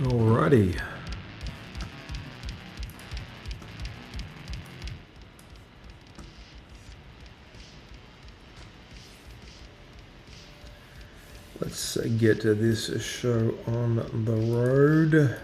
Alrighty. Let's get this show on the road.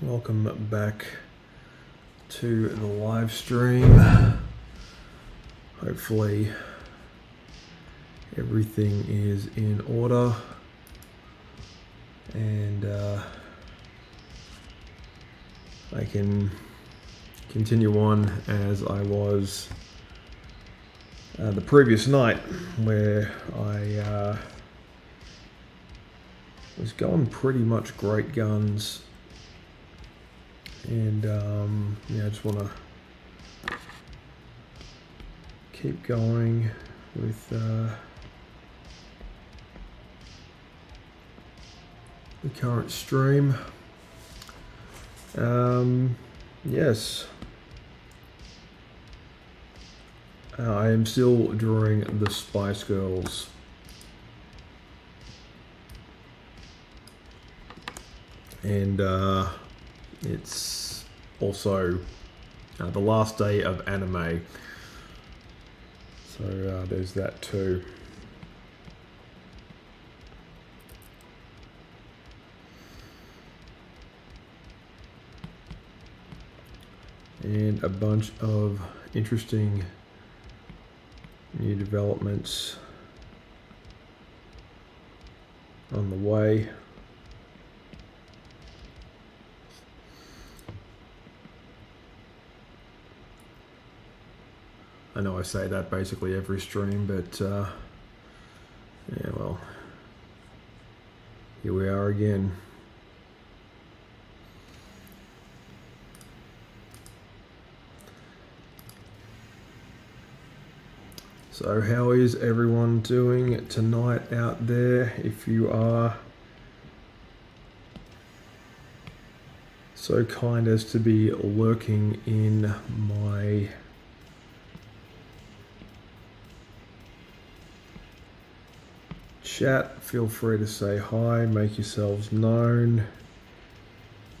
Welcome back to the live stream. Hopefully everything is in order and I can continue on as I was the previous night, where I was going pretty much great guns. And yeah, I just want to keep going with the current stream. Yes, I am still drawing the Spice Girls. And it's also the last day of anime, so there's that too. And a bunch of interesting new developments on the way. I know I say that basically every stream, but yeah, well, here we are again. So how is everyone doing tonight out there? If you are so kind as to be lurking in my chat, feel free to say hi, make yourselves known.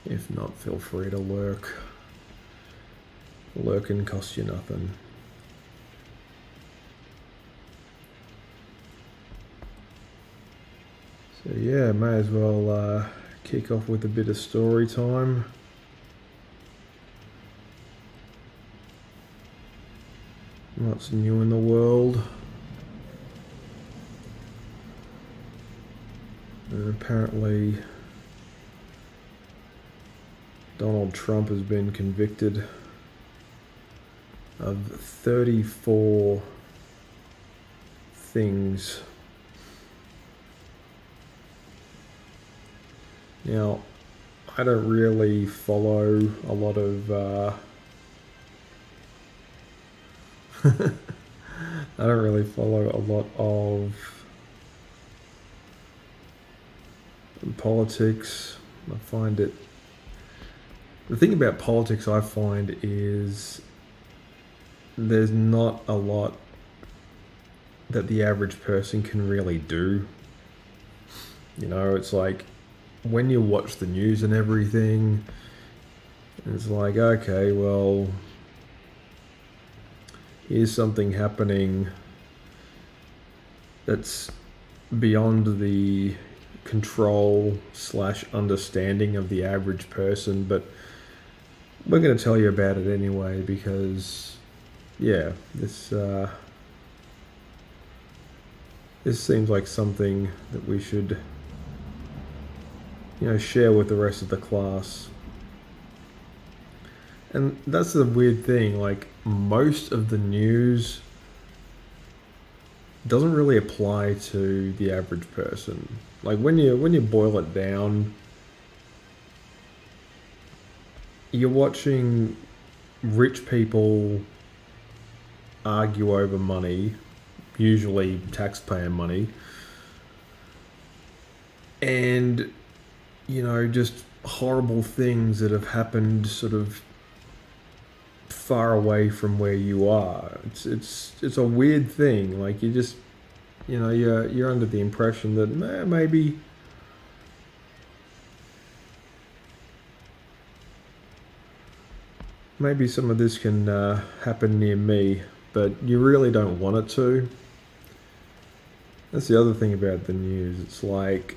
If not, feel free to lurk. Lurking costs you nothing. So yeah, may as well kick off with a bit of story time. What's new in the world? And apparently Donald Trump has been convicted of 34 things. Now, I don't really follow a lot of I don't really follow a lot of politics. I find it, the thing about politics I find is there's not a lot that the average person can really do. You know, it's like when you watch the news and everything, it's like, okay, well, here's something happening that's beyond the control / understanding of the average person, but we're going to tell you about it anyway because, yeah, this seems like something that we should, you know, share with the rest of the class. And that's the weird thing, like most of the news doesn't really apply to the average person. Like when you boil it down, you're watching rich people argue over money usually taxpayer money. And, just horrible things that have happened sort of far away from where you are. It's a weird thing. Like, you just, you're under the impression that maybe some of this can happen near me, but you really don't want it to. That's the other thing about the news. It's like,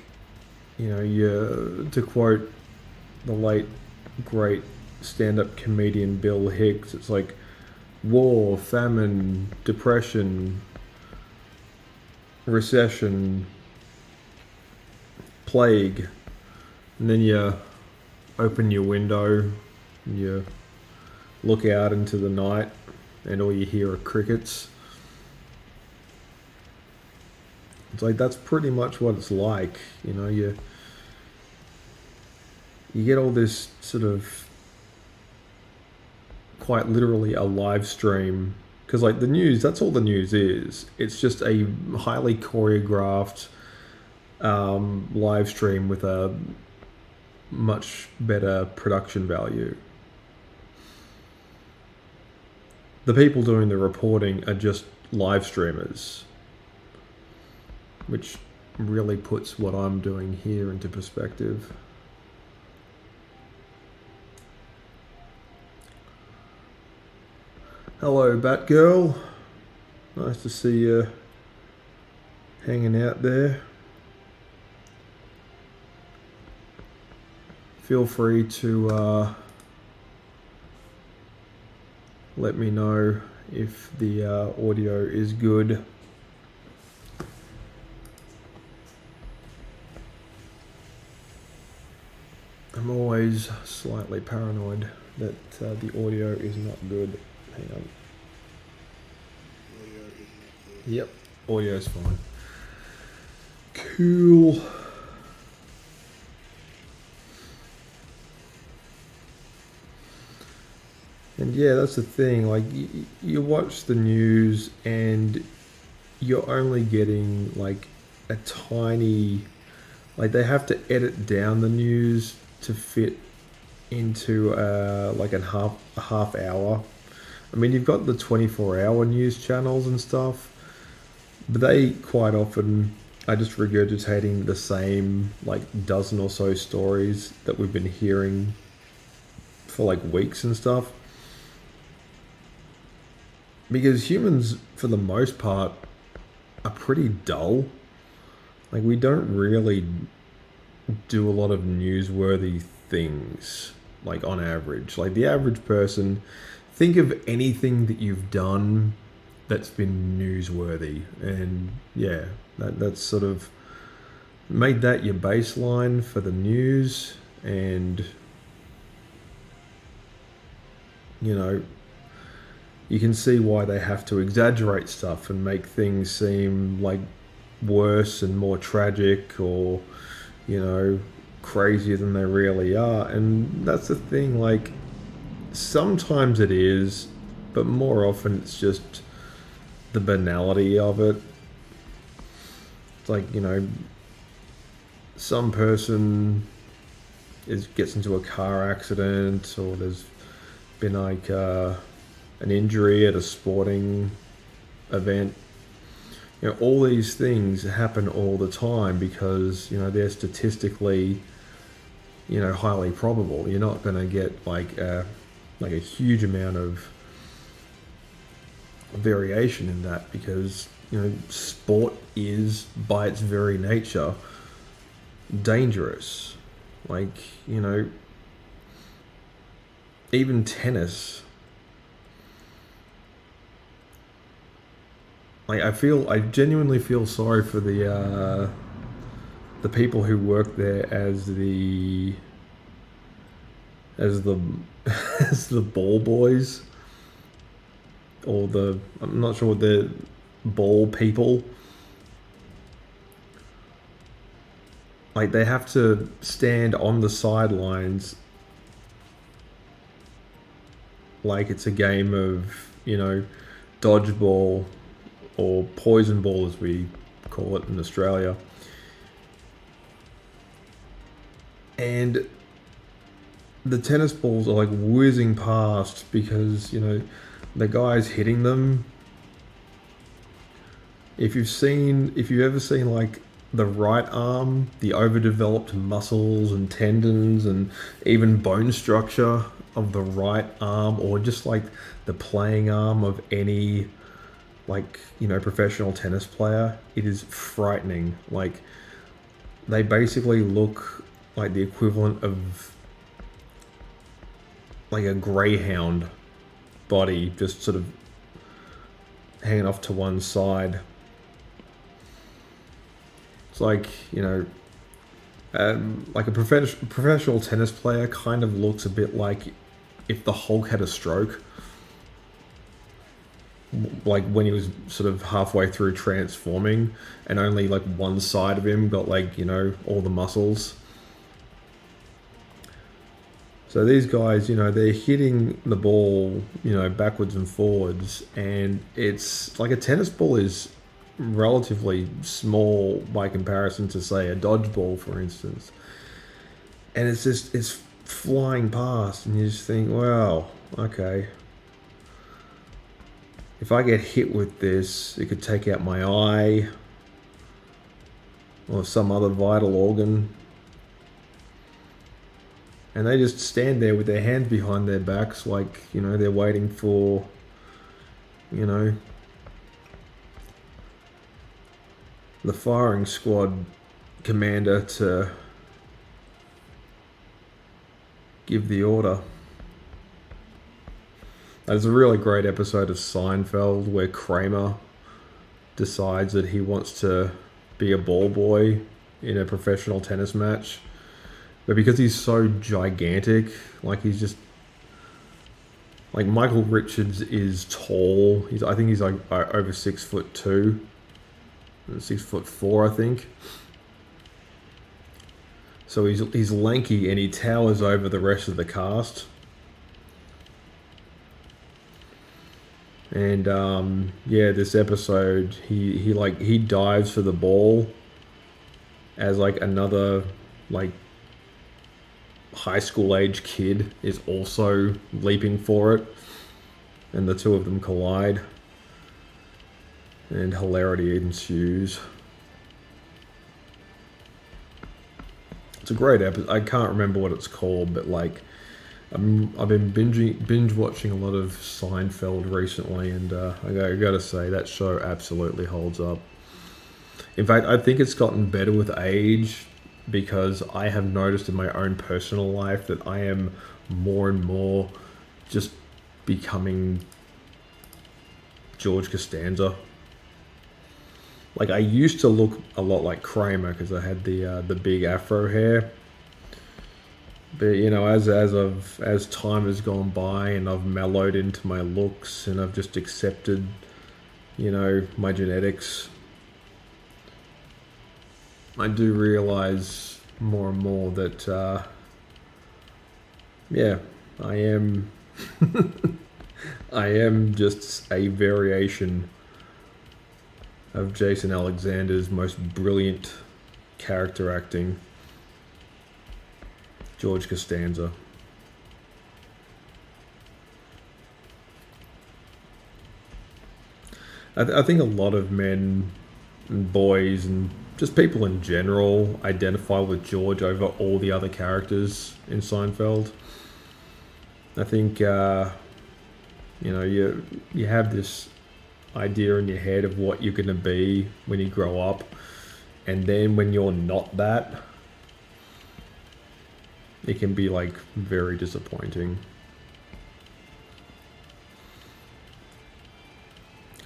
to quote the late great stand-up comedian Bill Hicks, it's like war, famine, depression, recession, plague, and then you open your window, and you look out into the night, and all you hear are crickets. It's like, that's pretty much what it's like. You get all this sort of, quite literally, a live stream, because like the news, that's all the news is. It's just a highly choreographed live stream with a much better production value. The people doing the reporting are just live streamers, which really puts what I'm doing here into perspective. Hello, Batgirl. Nice to see you hanging out there. Feel free to let me know if the audio is good. I'm always slightly paranoid that the audio is not good. Hang on. Yep, audio's fine. Cool. And yeah, that's the thing. Like, you watch the news and you're only getting like a tiny, like, they have to edit down the news to fit into like a half hour. I mean, you've got the 24-hour news channels and stuff, but they quite often are just regurgitating the same like dozen or so stories that we've been hearing for like weeks and stuff. Because humans, for the most part, are pretty dull. Like, we don't really do a lot of newsworthy things, like, on average. Like, the average person, think of anything that you've done that's been newsworthy. And yeah, that's sort of made that your baseline for the news. And, you can see why they have to exaggerate stuff and make things seem like worse and more tragic, or, crazier than they really are. And that's the thing, like, sometimes it is, but more often it's just the banality of it. It's like, some person gets into a car accident, or there's been like an injury at a sporting event. All these things happen all the time because, they're statistically, highly probable. You're not going to get like a huge amount of variation in that because, sport is, by its very nature, dangerous. Like, even tennis. Like, I genuinely feel sorry for the people who work there as the as the ball boys, or I'm not sure what the ball people. Like, they have to stand on the sidelines like it's a game of, dodgeball or poison ball as we call it in Australia. And the tennis balls are like whizzing past because, the guy's hitting them. If you've ever seen like the right arm, the overdeveloped muscles and tendons and even bone structure of the right arm, or just like the playing arm of any professional tennis player, it is frightening. Like, they basically look like the equivalent of like a greyhound body, just sort of hanging off to one side. It's like, like a professional tennis player kind of looks a bit like if the Hulk had a stroke. Like when he was sort of halfway through transforming and only like one side of him got all the muscles. So these guys, they're hitting the ball, backwards and forwards, and it's like a tennis ball is relatively small by comparison to, say, a dodgeball, for instance. And it's flying past, and you just think, wow, okay. If I get hit with this, it could take out my eye or some other vital organ. And they just stand there with their hands behind their backs like, they're waiting for, the firing squad commander to give the order. There's a really great episode of Seinfeld where Kramer decides that he wants to be a ball boy in a professional tennis match. But because he's so gigantic, like he's just... Like Michael Richards is tall. I think he's like over 6'2", 6'4", I think. So he's lanky and he towers over the rest of the cast. And this episode, he dives for the ball as like another like high school age kid is also leaping for it, and the two of them collide, and hilarity ensues. It's a great episode. I can't remember what it's called, but like I've been binge watching a lot of Seinfeld recently, and I gotta say that show absolutely holds up. In fact, I think it's gotten better with age, because I have noticed in my own personal life that I am more and more just becoming George Costanza. Like, I used to look a lot like Kramer because I had the big afro hair. But as time has gone by and I've mellowed into my looks and I've just accepted, my genetics, I do realize more and more that, I am, I am just a variation of Jason Alexander's most brilliant character acting, George Costanza. I think a lot of men and boys and just people in general identify with George over all the other characters in Seinfeld. I think, you have this idea in your head of what you're going to be when you grow up, and then when you're not that, it can be like very disappointing.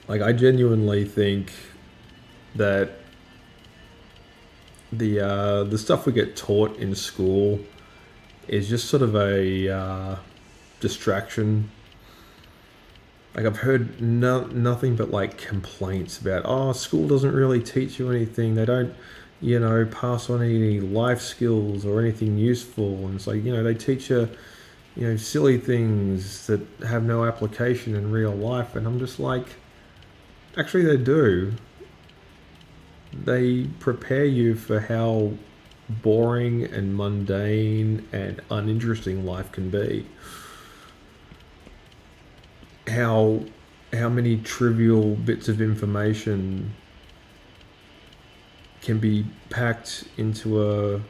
Like, I genuinely think that the stuff we get taught in school is just sort of a distraction. Like, I've heard nothing but like complaints about, school doesn't really teach you anything. They don't, pass on any life skills or anything useful. And it's like, they teach you, silly things that have no application in real life. And I'm just like, Actually, they do. They prepare you for how boring and mundane and uninteresting life can be. How how many trivial bits of information can be packed into a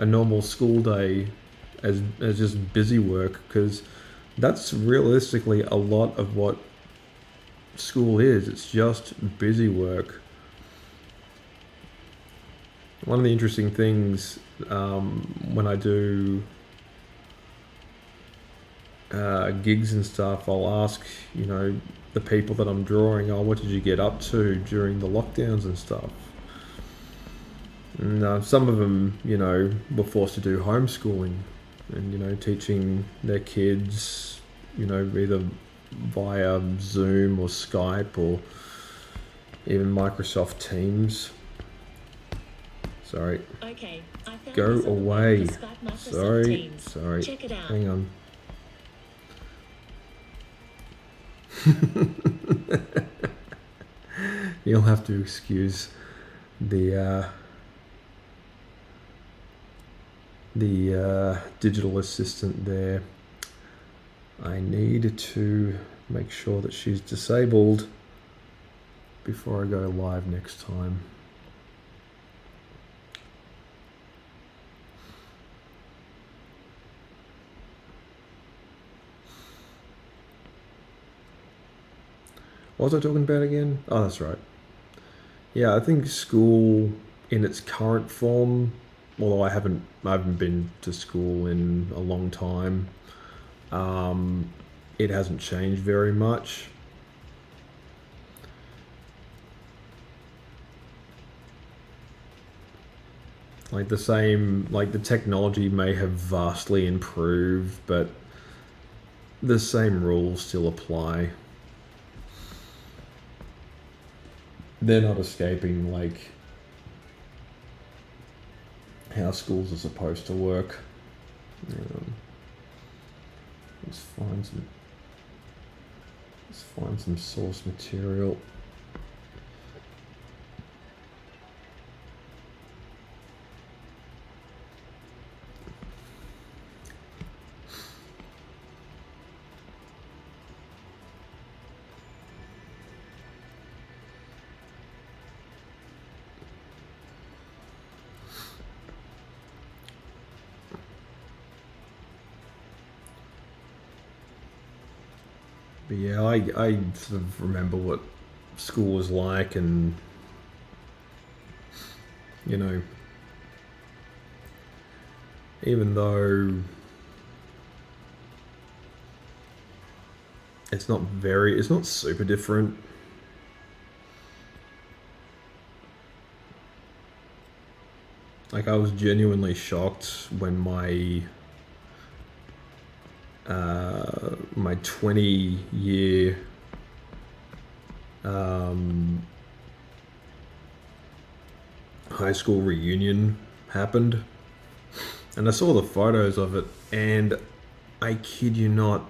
normal school day as just busy work, because that's realistically a lot of what school is. It's just busy work. One of the interesting things when I do gigs and stuff, I'll ask, the people that I'm drawing, oh, what did you get up to during the lockdowns and stuff? And some of them, were forced to do homeschooling and, teaching their kids, either via Zoom or Skype or even Microsoft Teams. Sorry. Okay, I found Go this on the web away. for Skype Microsoft Sorry. Teams. Sorry. Check it out. Hang on. You'll have to excuse the digital assistant there. I need to make sure that she's disabled before I go live next time. What was I talking about again? Oh, that's right. Yeah, I think school in its current form, although I haven't been to school in a long time, it hasn't changed very much. Like the technology may have vastly improved, but the same rules still apply. They're not escaping how schools are supposed to work. Let's find some source material. But yeah, I sort of remember what school was like, and even though it's not super different. Like, I was genuinely shocked when my 20-year high school reunion happened, and I saw the photos of it, and I kid you not,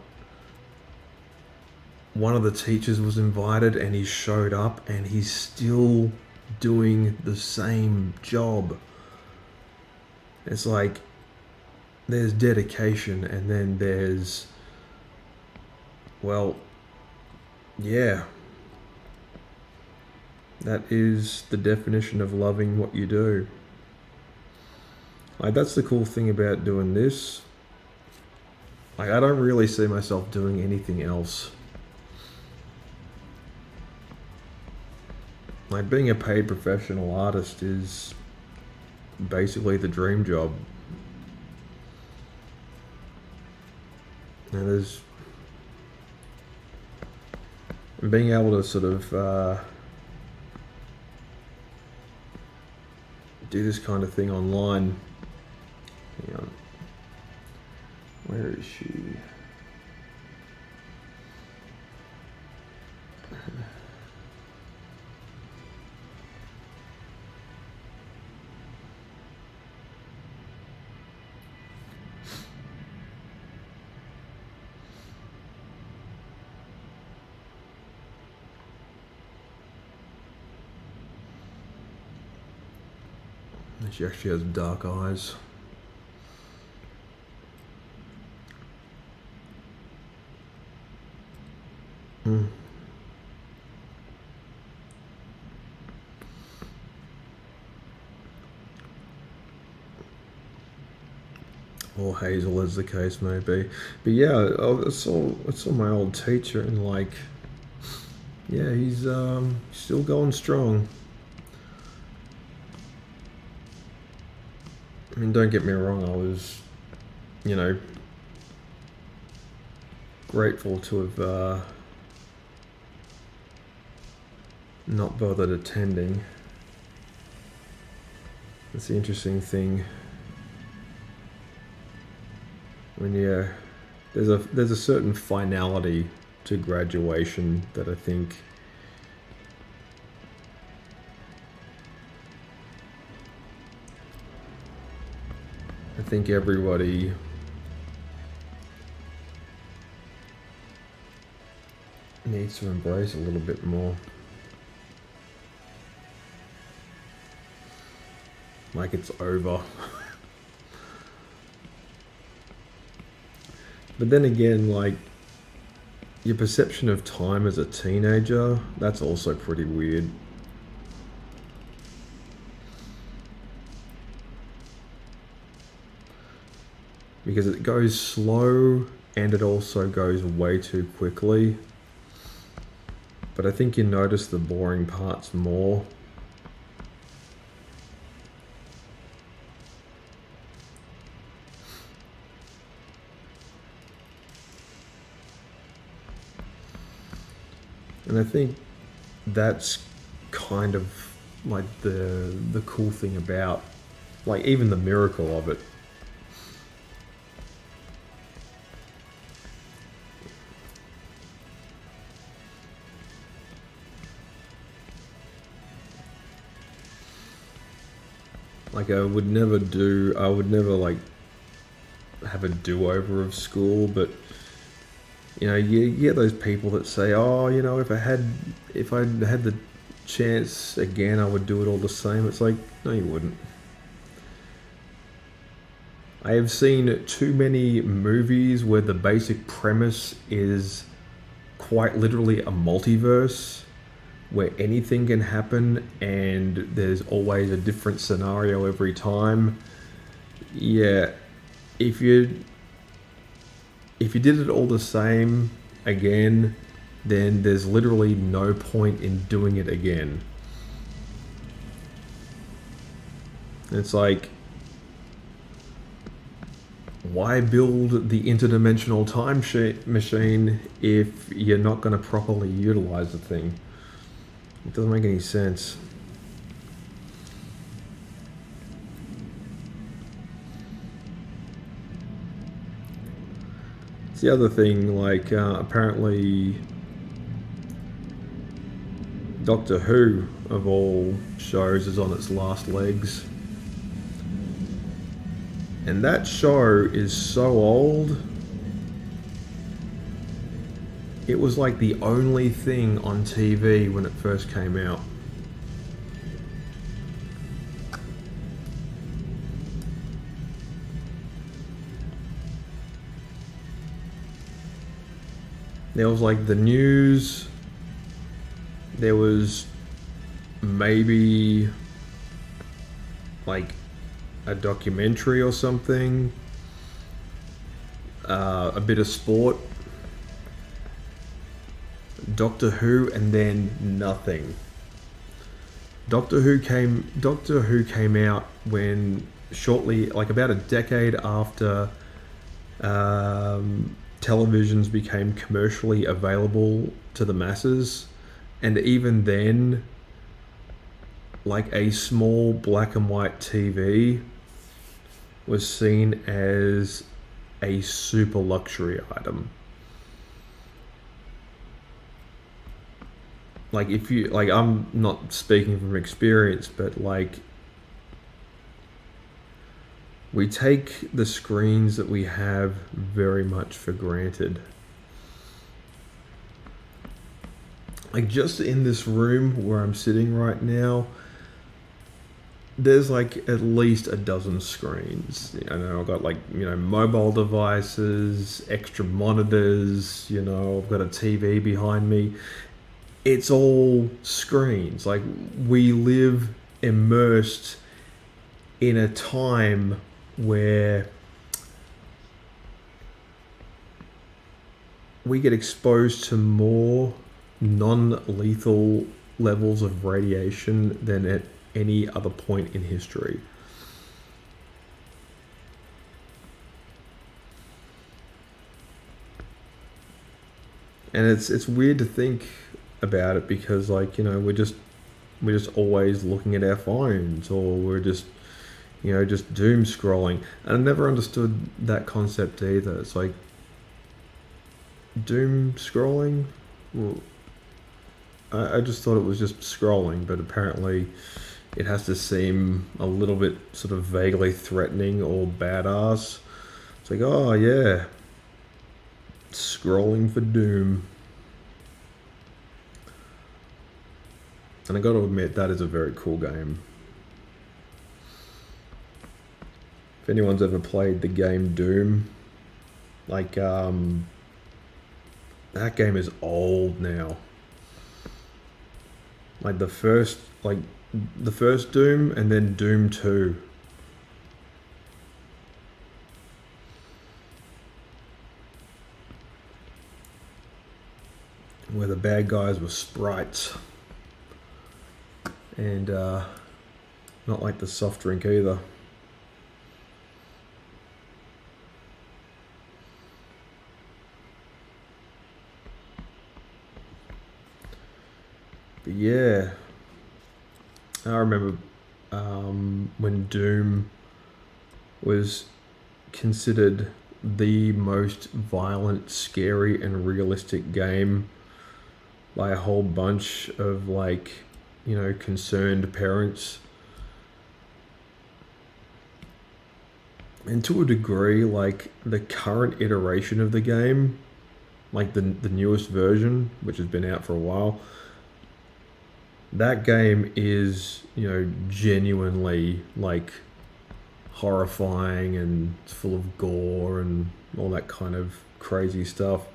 one of the teachers was invited and he showed up and he's still doing the same job. It's like, there's dedication, and then there's, well, yeah, that is the definition of loving what you do. Like, that's the cool thing about doing this. Like, I don't really see myself doing anything else. Like, being a paid professional artist is basically the dream job. And being able to sort of do this kind of thing online. Hang on. Where is she? She actually has dark eyes. Mm. Or Hazel, as the case may be. But yeah, I saw my old teacher, and like, yeah, he's still going strong. I mean, don't get me wrong, I was, you know, grateful to have not bothered attending. That's the interesting thing. When there's a certain finality to graduation that I think everybody needs to embrace a little bit more. Like it's over. But then again, like, your perception of time as a teenager, that's also pretty weird. Because it goes slow and it also goes way too quickly. But I think you notice the boring parts more. And I think that's kind of like the cool thing about, like, even the miracle of it. Like, I would never like have a do-over of school, but you know, you get those people that say, "Oh, you know, if I had the chance again, I would do it all the same." It's like, no, you wouldn't. I have seen too many movies where the basic premise is quite literally a multiverse where anything can happen and there's always a different scenario every time. Yeah, if you did it all the same again, then there's literally no point in doing it again. It's like, why build the interdimensional time machine if you're not going to properly utilize the thing? It doesn't make any sense. It's the other thing, like, apparently Doctor Who, of all shows, is on its last legs. And that show is so old. It was like the only thing on TV when it first came out. There was like the news. There was maybe like a documentary or something. A bit of sport. Doctor Who, and then nothing. Doctor Who came out when shortly, like about a decade after televisions became commercially available to the masses, and even then, like, a small black and white TV was seen as a super luxury item. Like, if you, like, I'm not speaking from experience, but like, we take the screens that we have very much for granted. Like, just in this room where I'm sitting right now, there's like at least a dozen screens. I know I've got like, mobile devices, extra monitors, I've got a TV behind me. It's all screens. Like, we live immersed in a time where we get exposed to more non-lethal levels of radiation than at any other point in history. And it's weird to think about it because, like, we're just always looking at our phones, or we're just just doom scrolling. And I never understood that concept either. It's like, doom scrolling. Well, I just thought it was just scrolling, but apparently it has to seem a little bit sort of vaguely threatening or badass. It's like, oh yeah, scrolling for doom. And I got to admit, that is a very cool game. If anyone's ever played the game Doom, like, that game is old now. Like the first Doom, and then Doom 2. Where the bad guys were sprites. And not like the soft drink either. But yeah, I remember when Doom was considered the most violent, scary, and realistic game by a whole bunch of, like, concerned parents. And to a degree, like, the current iteration of the game, like the newest version, which has been out for a while, that game is, genuinely, like, horrifying, and it's full of gore and all that kind of crazy stuff.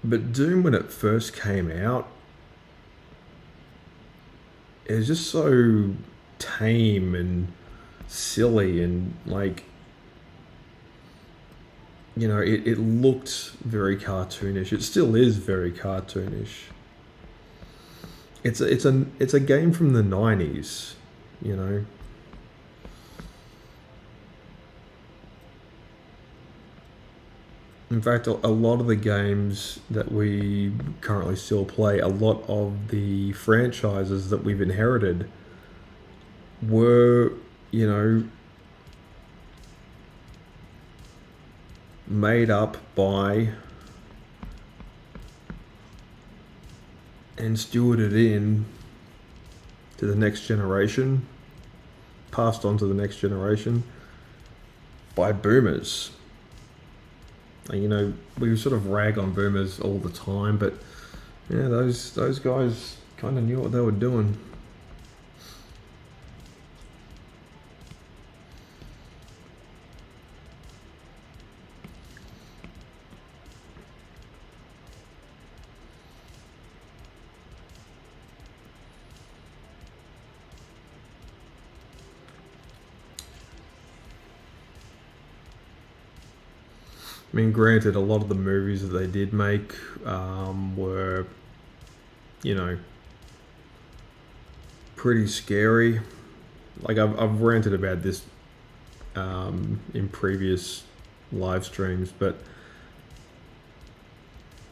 But Doom, when it first came out, it was just so tame and silly, and, like, it looked very cartoonish. It still is very cartoonish. It's a game from the 90s, you know. In fact, a lot of the games that we currently still play, a lot of the franchises that we've inherited were, made up by and stewarded in to the next generation, passed on to the next generation by boomers. And, we sort of rag on boomers all the time, but yeah, those guys kind of knew what they were doing. I mean, granted, a lot of the movies that they did make were, pretty scary. Like, I've ranted about this in previous live streams, but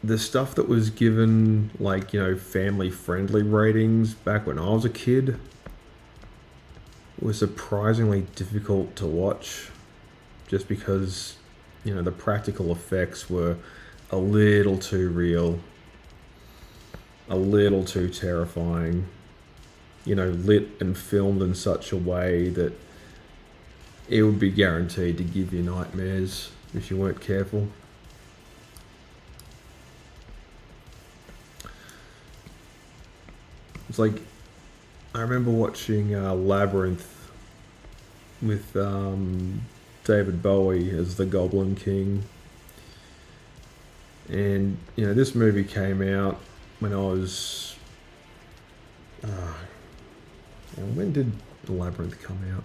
the stuff that was given, like, family friendly ratings back when I was a kid was surprisingly difficult to watch, just because the practical effects were a little too real, a little too terrifying, lit and filmed in such a way that it would be guaranteed to give you nightmares if you weren't careful. It's like, I remember watching Labyrinth with David Bowie as the Goblin King. And, you know, this movie came out when I was. When did Labyrinth come out?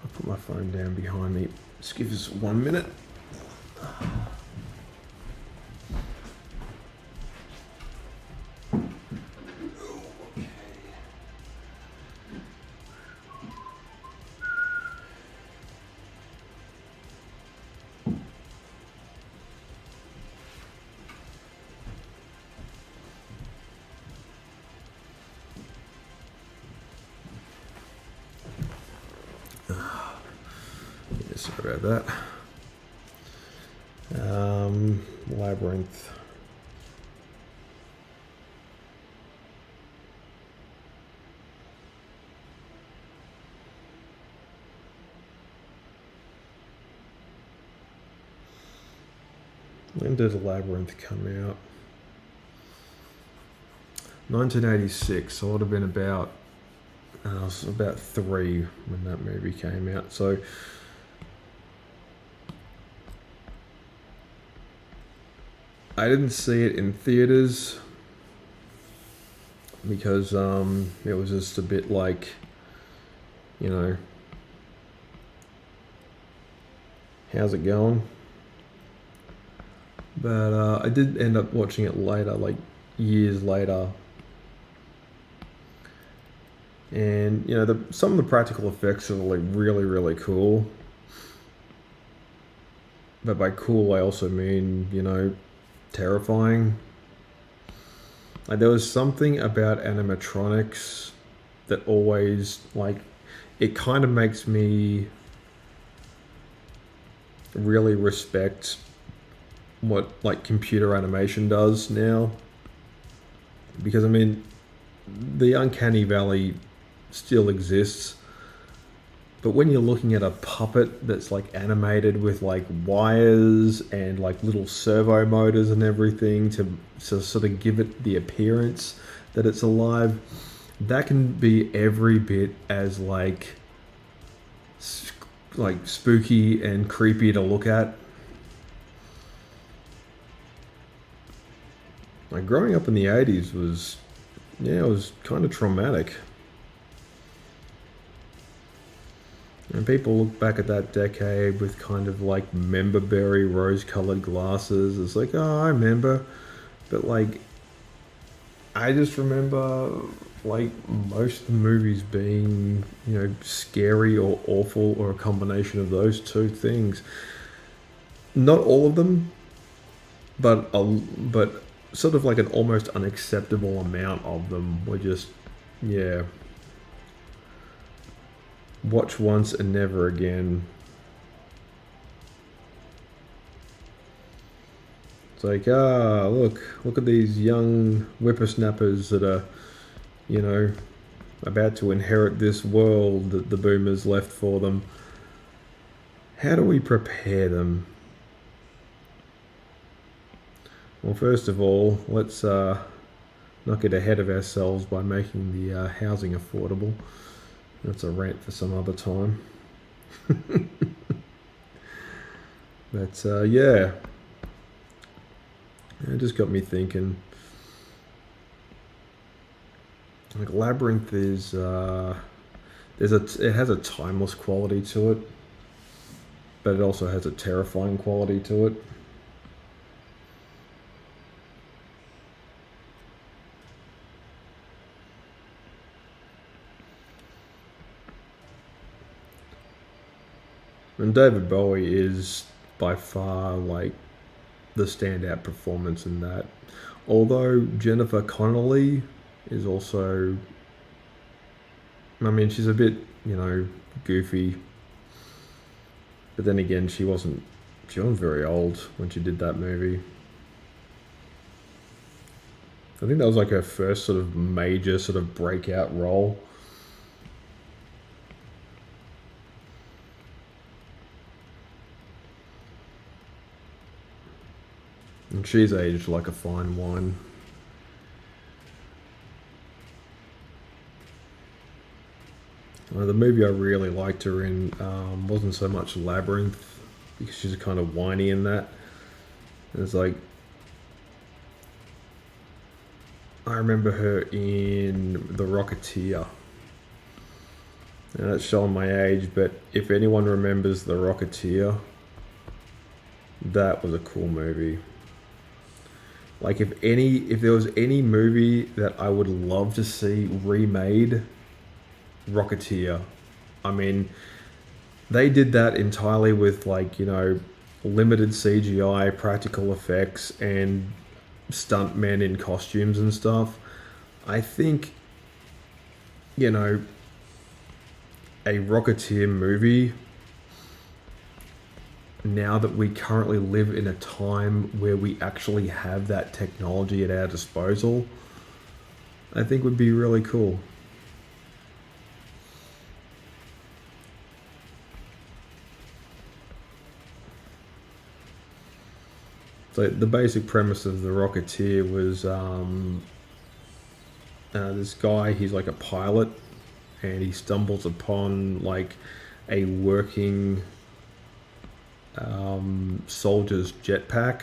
I'll put my phone down behind me. Just give us 1 minute. Yeah, sorry about that. Labyrinth. When did Labyrinth come out? 1986. So I would have been about. I was about 3 when that movie came out. So I didn't see it in theaters because it was just a bit like, you know, how's it going? But I did end up watching it later, like years later. And, you know, some of the practical effects are like really, really cool. But by cool, I also mean, you know, terrifying. Like, there was something about animatronics that always, like, it kind of makes me really respect what, like, computer animation does now. Because, I mean, the uncanny valley still exists. But when you're looking at a puppet that's like animated with like wires and like little servo motors and everything to sort of give it the appearance that it's alive, that can be every bit as like spooky and creepy to look at. Like, growing up in the 80s was, yeah, it was kind of traumatic. And people look back at that decade with kind of like memberberry rose-colored glasses. It's like, oh, I remember. But like, I just remember like most of the movies being, you know, scary or awful or a combination of those two things. Not all of them, but sort of like an almost unacceptable amount of them were just, yeah. Watch once and never again. It's like, look at these young whippersnappers that are, you know, about to inherit this world that the boomers left for them. How do we prepare them? Well, first of all, let's not get ahead of ourselves by making the housing affordable. That's a rant for some other time. But yeah, it just got me thinking. Like, Labyrinth is it has a timeless quality to it, but it also has a terrifying quality to it. And David Bowie is by far like the standout performance in that. Although Jennifer Connelly is also, I mean, she's a bit, you know, goofy. But then again, she wasn't very old when she did that movie. I think that was like her first sort of major sort of breakout role. And she's aged like a fine wine. The movie I really liked her in wasn't so much Labyrinth, because she's kind of whiny in that. It's like, I remember her in The Rocketeer. And that's showing my age, but if anyone remembers The Rocketeer, that was a cool movie. Like, if there was any movie that I would love to see remade, Rocketeer. I mean, they did that entirely with, like, limited CGI, practical effects, and stuntmen in costumes and stuff. I think, you know, a Rocketeer movie, now that we currently live in a time where we actually have that technology at our disposal, I think would be really cool. So the basic premise of The Rocketeer was this guy, he's like a pilot, and he stumbles upon like a working soldier's jetpack,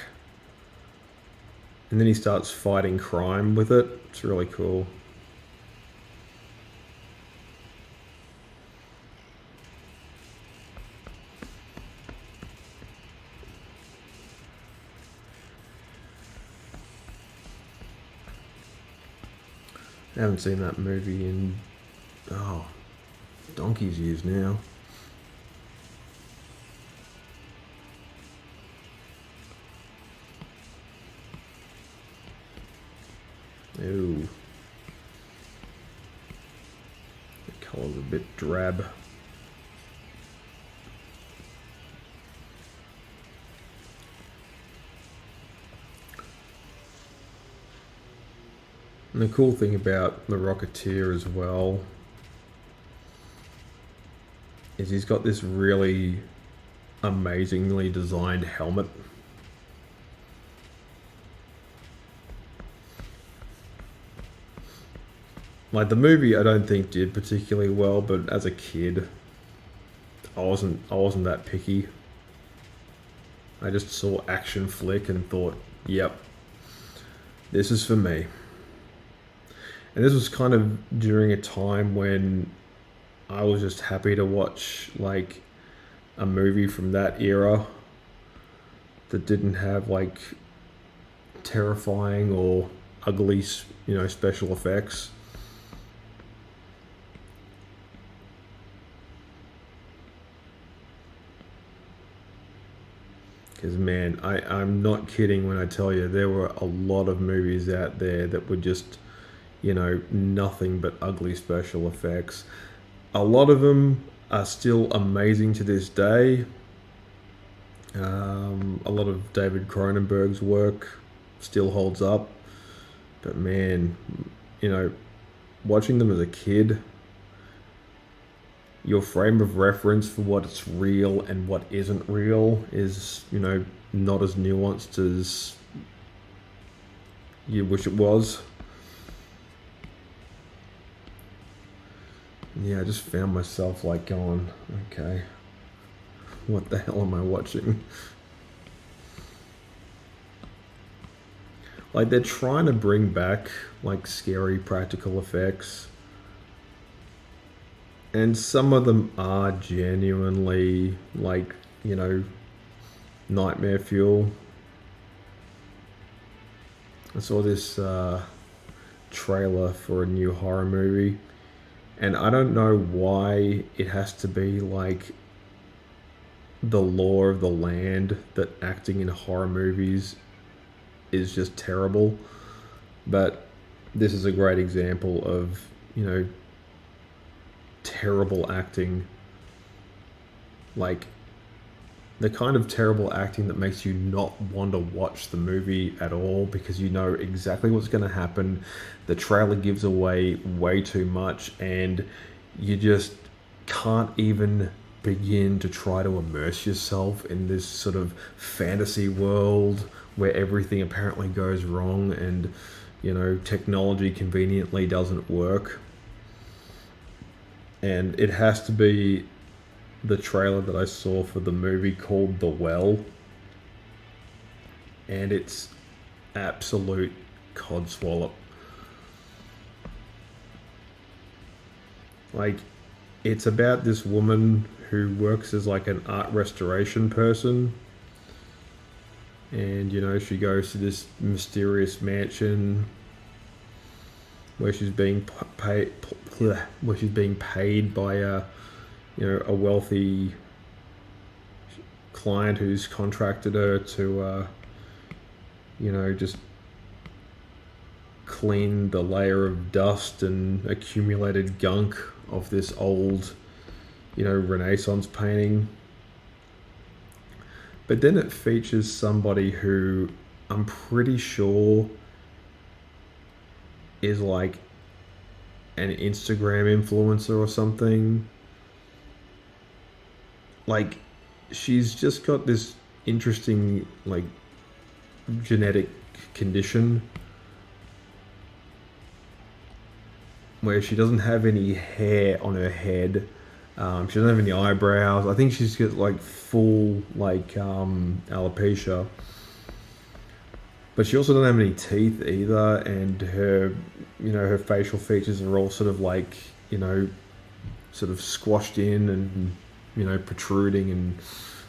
and then he starts fighting crime with it. It's really cool. I haven't seen that movie in, oh, donkey's years now. Ooh. The colour's a bit drab. And the cool thing about The Rocketeer as well is he's got this really amazingly designed helmet. Like, the movie I don't think did particularly well, but as a kid, I wasn't that picky. I just saw action flick and thought, yep, this is for me. And this was kind of during a time when I was just happy to watch like a movie from that era that didn't have like terrifying or ugly, special effects. Because, man, I'm not kidding when I tell you there were a lot of movies out there that were just, nothing but ugly special effects. A lot of them are still amazing to this day. A lot of David Cronenberg's work still holds up. But, man, watching them as a kid, your frame of reference for what's real and what isn't real is, not as nuanced as you wish it was. Yeah, I just found myself like going, okay, what the hell am I watching? Like, they're trying to bring back like scary practical effects, and some of them are genuinely like, nightmare fuel. I saw this trailer for a new horror movie, and I don't know why it has to be like the law of the land that acting in horror movies is just terrible. But this is a great example of, terrible acting. Like, the kind of terrible acting that makes you not want to watch the movie at all because you know exactly what's going to happen. The trailer gives away way too much, and you just can't even begin to try to immerse yourself in this sort of fantasy world where everything apparently goes wrong and, technology conveniently doesn't work. and it has to be the trailer that I saw for the movie called The Well, and it's absolute codswallop. Like, it's about this woman who works as like an art restoration person, and she goes to this mysterious mansion where she's being paid where she's being paid by a wealthy client who's contracted her to just clean the layer of dust and accumulated gunk of this old Renaissance painting. But then it features somebody who I'm pretty sure is like an Instagram influencer or something. Like, she's just got this interesting like genetic condition where she doesn't have any hair on her head. She doesn't have any eyebrows. I think she's got like full like alopecia. But she also doesn't have any teeth either, and her facial features are all sort of like, sort of squashed in and, protruding and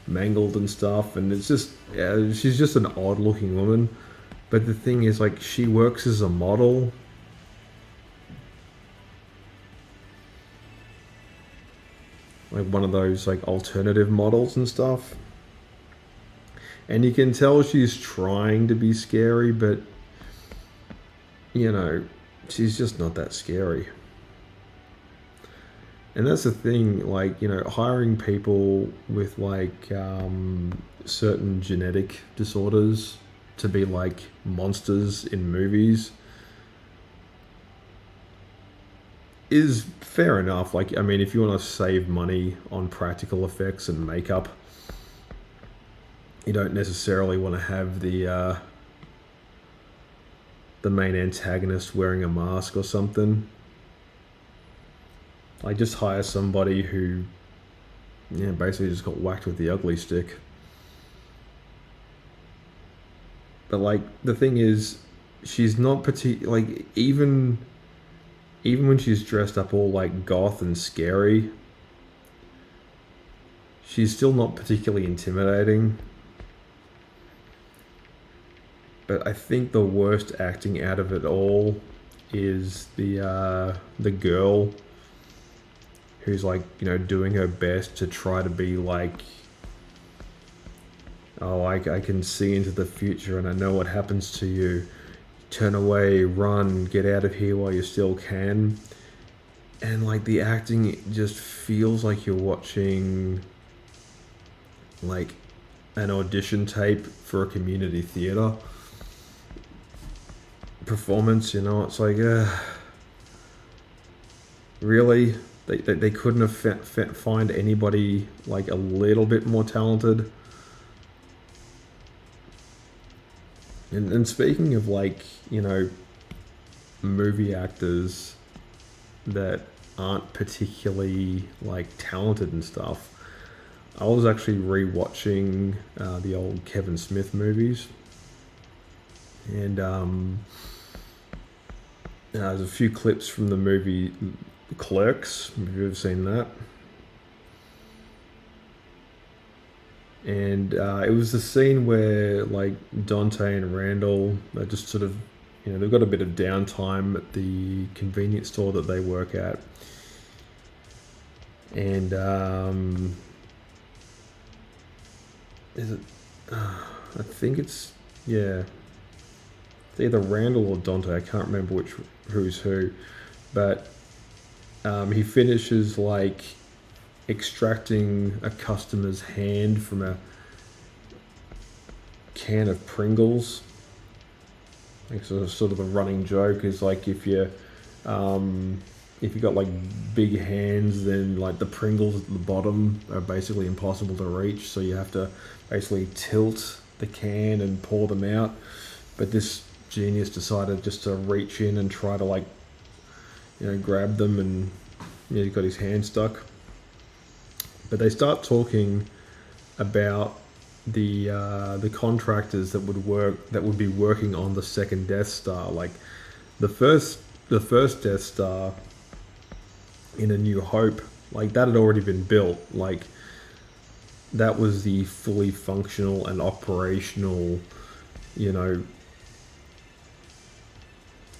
mangled and stuff. And it's just, yeah, she's just an odd looking woman. But the thing is, like, she works as a model. Like one of those like alternative models and stuff. And you can tell she's trying to be scary, but she's just not that scary. And that's the thing, like, hiring people with like certain genetic disorders to be like monsters in movies is fair enough. Like, I mean, if you want to save money on practical effects and makeup, you don't necessarily want to have the main antagonist wearing a mask or something. Like, just hire somebody who, basically just got whacked with the ugly stick. But like, the thing is, she's not like, even when she's dressed up all like goth and scary, she's still not particularly intimidating. But I think the worst acting out of it all is the girl who's like, doing her best to try to be like, oh, I can see into the future and I know what happens to you. Turn away, run, get out of here while you still can. And like, the acting just feels like you're watching like an audition tape for a community theatre performance. It's like, really, they couldn't have find anybody like a little bit more talented. And speaking of like, movie actors that aren't particularly like talented and stuff, I was actually rewatching the old Kevin Smith movies, and there's a few clips from the movie Clerks. Have you ever seen that? And it was the scene where like Dante and Randall are just sort of, they've got a bit of downtime at the convenience store that they work at. And is it? I think it's, yeah. It's either Randall or Dante. I can't remember who's who, but he finishes like extracting a customer's hand from a can of Pringles. Like, sort of the running joke is like, if you got like big hands, then like the Pringles at the bottom are basically impossible to reach, so you have to basically tilt the can and pour them out. But this genius decided just to reach in and try to like, grab them and he's got his hand stuck. But they start talking about the contractors that would be working on the second Death Star. Like the first Death Star in A New Hope, like that had already been built. Like that was the fully functional and operational, you know,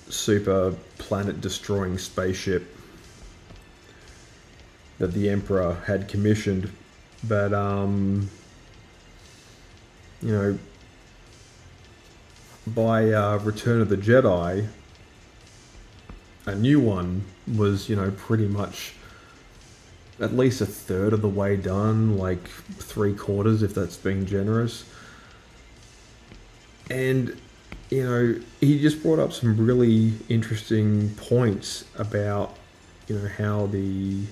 super planet destroying spaceship that the Emperor had commissioned. But you know, by Return of the Jedi, a new one was, you know, pretty much at least a third of the way done, like 3/4 if that's being generous. And, you know, he just brought up some really interesting points about, you know, how the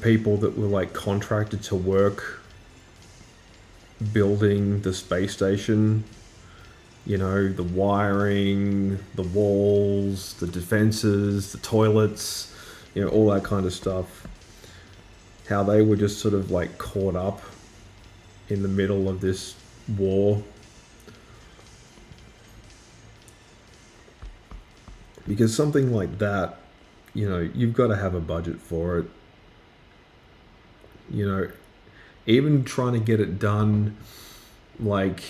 people that were like contracted to work building the space station, you know, the wiring, the walls, the defenses, the toilets, you know, all that kind of stuff, how they were just sort of like caught up in the middle of this war. Because something like that, you know, you've got to have a budget for it. You know, even trying to get it done like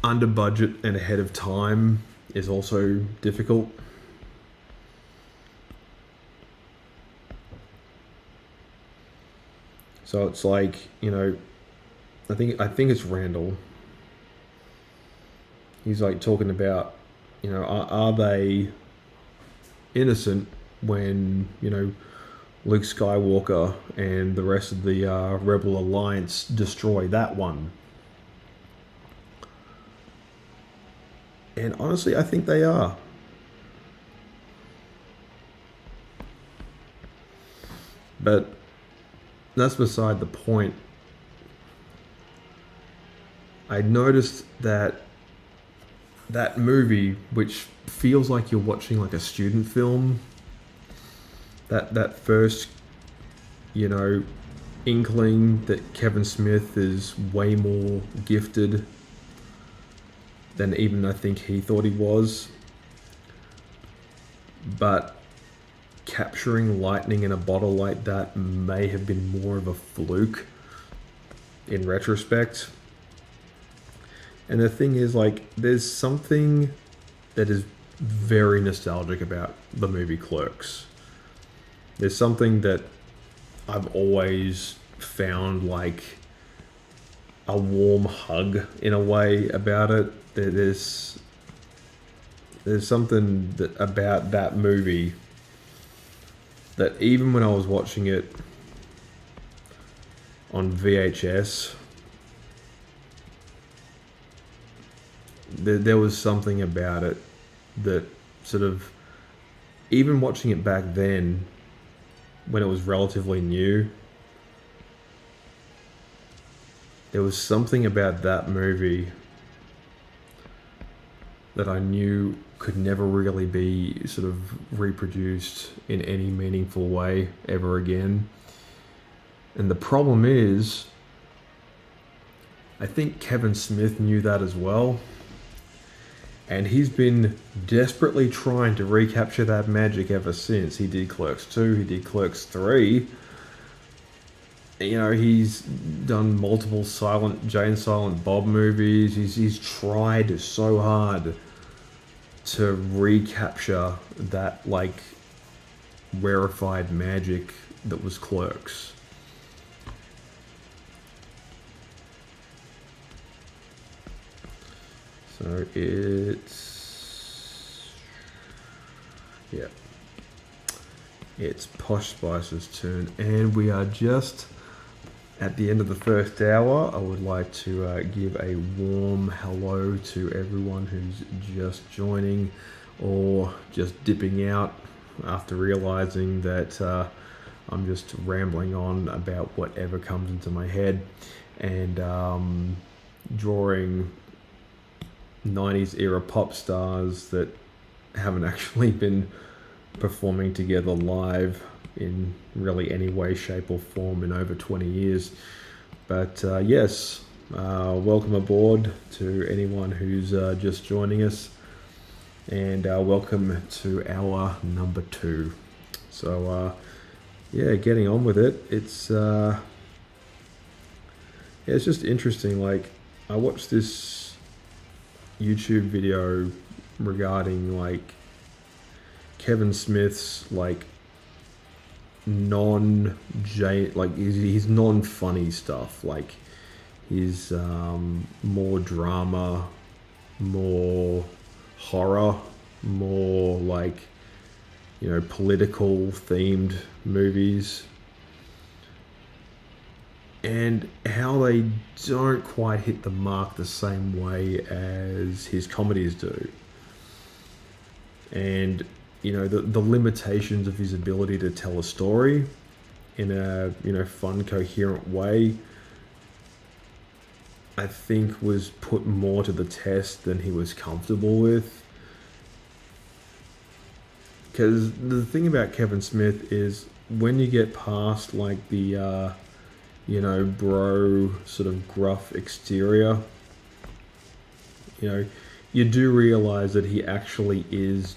under budget and ahead of time is also difficult. So it's like, you know, I think it's Randall. He's like talking about, you know, are they innocent when, you know, Luke Skywalker and the rest of the Rebel Alliance destroy that one? And honestly, I think they are. But that's beside the point. I noticed that movie, which feels like you're watching like a student film, that first, you know, inkling that Kevin Smith is way more gifted than even I think he thought he was. But capturing lightning in a bottle like that may have been more of a fluke in retrospect. And the thing is, like, there's something that is very nostalgic about the movie Clerks. There's something that I've always found like a warm hug in a way about it. There's something about that movie that even when I was watching it on VHS, there was something about it that sort of, even watching it back then when it was relatively new, there was something about that movie that I knew could never really be sort of reproduced in any meaningful way ever again. And the problem is, I think Kevin Smith knew that as well. And he's been desperately trying to recapture that magic ever since. He did Clerks 2, he did Clerks 3. You know, he's done multiple Jay and Silent Bob movies. He's tried so hard to recapture that, like, rarefied magic that was Clerks. So it's Posh Spice's turn, and we are just at the end of the first hour. I would like to give a warm hello to everyone who's just joining or just dipping out after realizing that I'm just rambling on about whatever comes into my head and drawing 90s era pop stars that haven't actually been performing together live in really any way, shape, or form in over 20 years. But yes, welcome aboard to anyone who's just joining us, and welcome to hour number 2. So, yeah, getting on with it. It's just interesting. Like, I watched this YouTube video regarding like Kevin Smith's like his non-funny stuff, like his more drama, more horror, more like, you know, political themed movies, and how they don't quite hit the mark the same way as his comedies do. And, you know, the limitations of his ability to tell a story in a, you know, fun, coherent way, I think was put more to the test than he was comfortable with. Because the thing about Kevin Smith is, when you get past like the you know, bro sort of gruff exterior, you know, you do realize that he actually is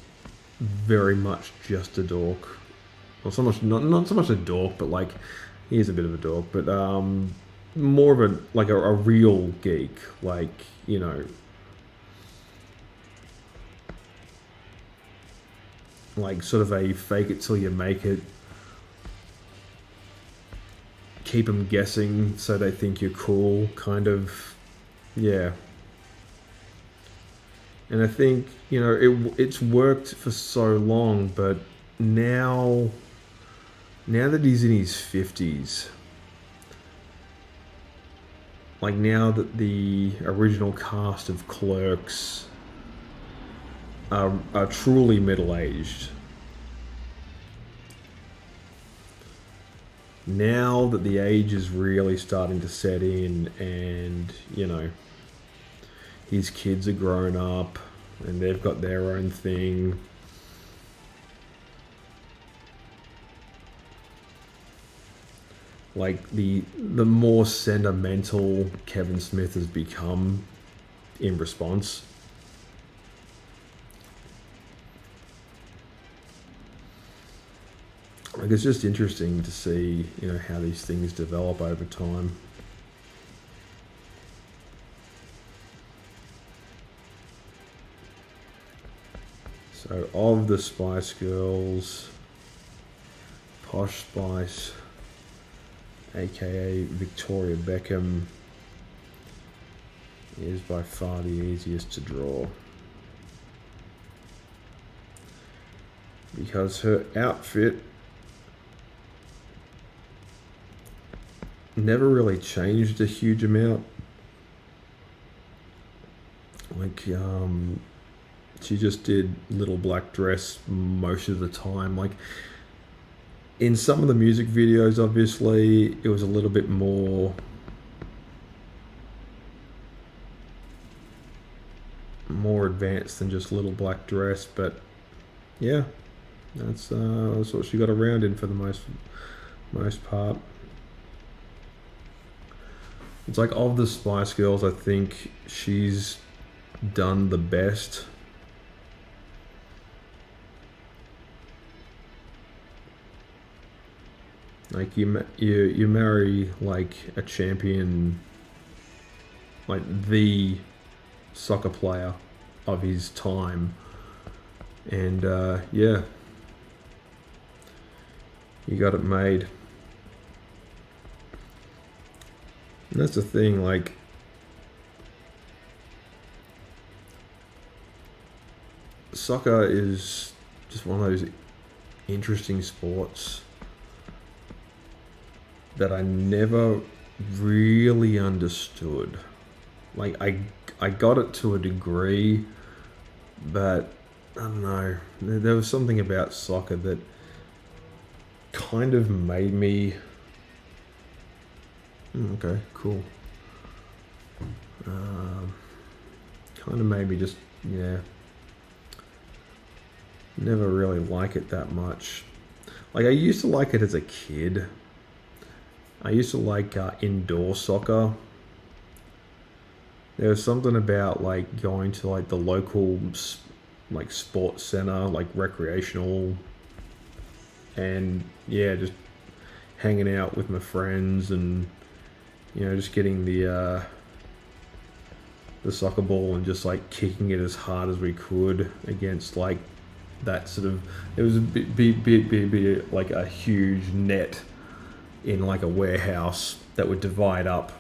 very much just a dork. Well, so much not so much a dork, but like, he is a bit of a dork, but more of a like a real geek, like, you know, like sort of a fake it till you make it, keep them guessing so they think you're cool kind of, yeah. And I think, you know, it's worked for so long, but now that he's in his 50s, like now that the original cast of Clerks are truly middle-aged, now that the age is really starting to set in, and, you know, his kids are grown up and they've got their own thing, like the more sentimental Kevin Smith has become in response. Like, it's just interesting to see, you know, how these things develop over time. So, of the Spice Girls, Posh Spice, aka Victoria Beckham, is by far the easiest to draw, because her outfit never really changed a huge amount. Like, she just did little black dress most of the time. Like, in some of the music videos, obviously, it was a little bit more advanced than just little black dress, but yeah, that's what she got around in for the most part. It's like, of the Spice Girls, I think she's done the best. Like, you marry like a champion, like the soccer player of his time, and yeah, you got it made. And that's the thing, like, soccer is just one of those interesting sports that I never really understood. Like, I got it to a degree, but I don't know. There was something about soccer that kind of made me... Okay, cool. Kind of made me just, yeah, Never really like it that much. Like I used to like it as a kid. I used to like indoor soccer. There was something about like going to like the local like sports center, like recreational, and yeah, just hanging out with my friends and just getting the soccer ball and just like kicking it as hard as we could against like that sort of. It was a bit like a huge net in like a warehouse that would divide up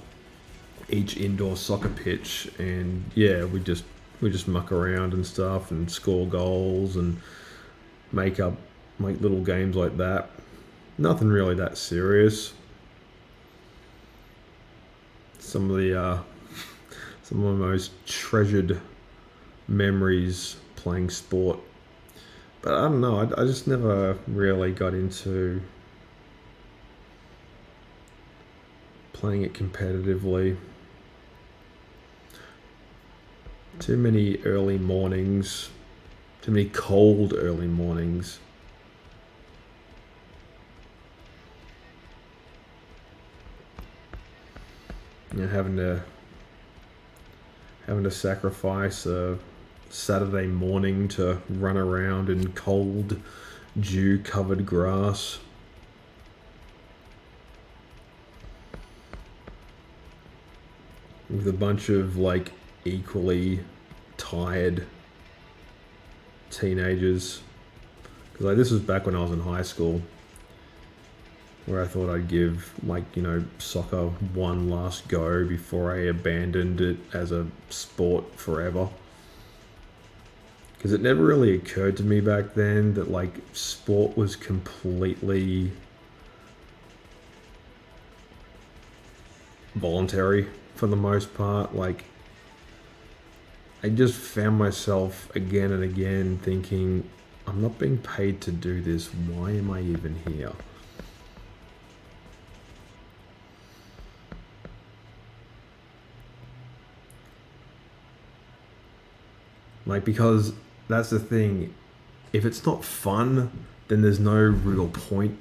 each indoor soccer pitch, and yeah, we just muck around and stuff and score goals and make little games like that. Nothing really that serious. Some of the some of my most treasured memories playing sport. But I don't know, I just never really got into playing it competitively. Too many early mornings, too many cold early mornings. Having to sacrifice a Saturday morning to run around in cold, dew-covered grass. With a bunch of like equally tired teenagers. Because like this was back when I was in high school, where I thought I'd give soccer one last go before I abandoned it as a sport forever. Because it never really occurred to me back then that like sport was completely voluntary for the most part. Like I just found myself again and again thinking, I'm not being paid to do this. Why am I even here? Like, because that's the thing. If it's not fun, then there's no real point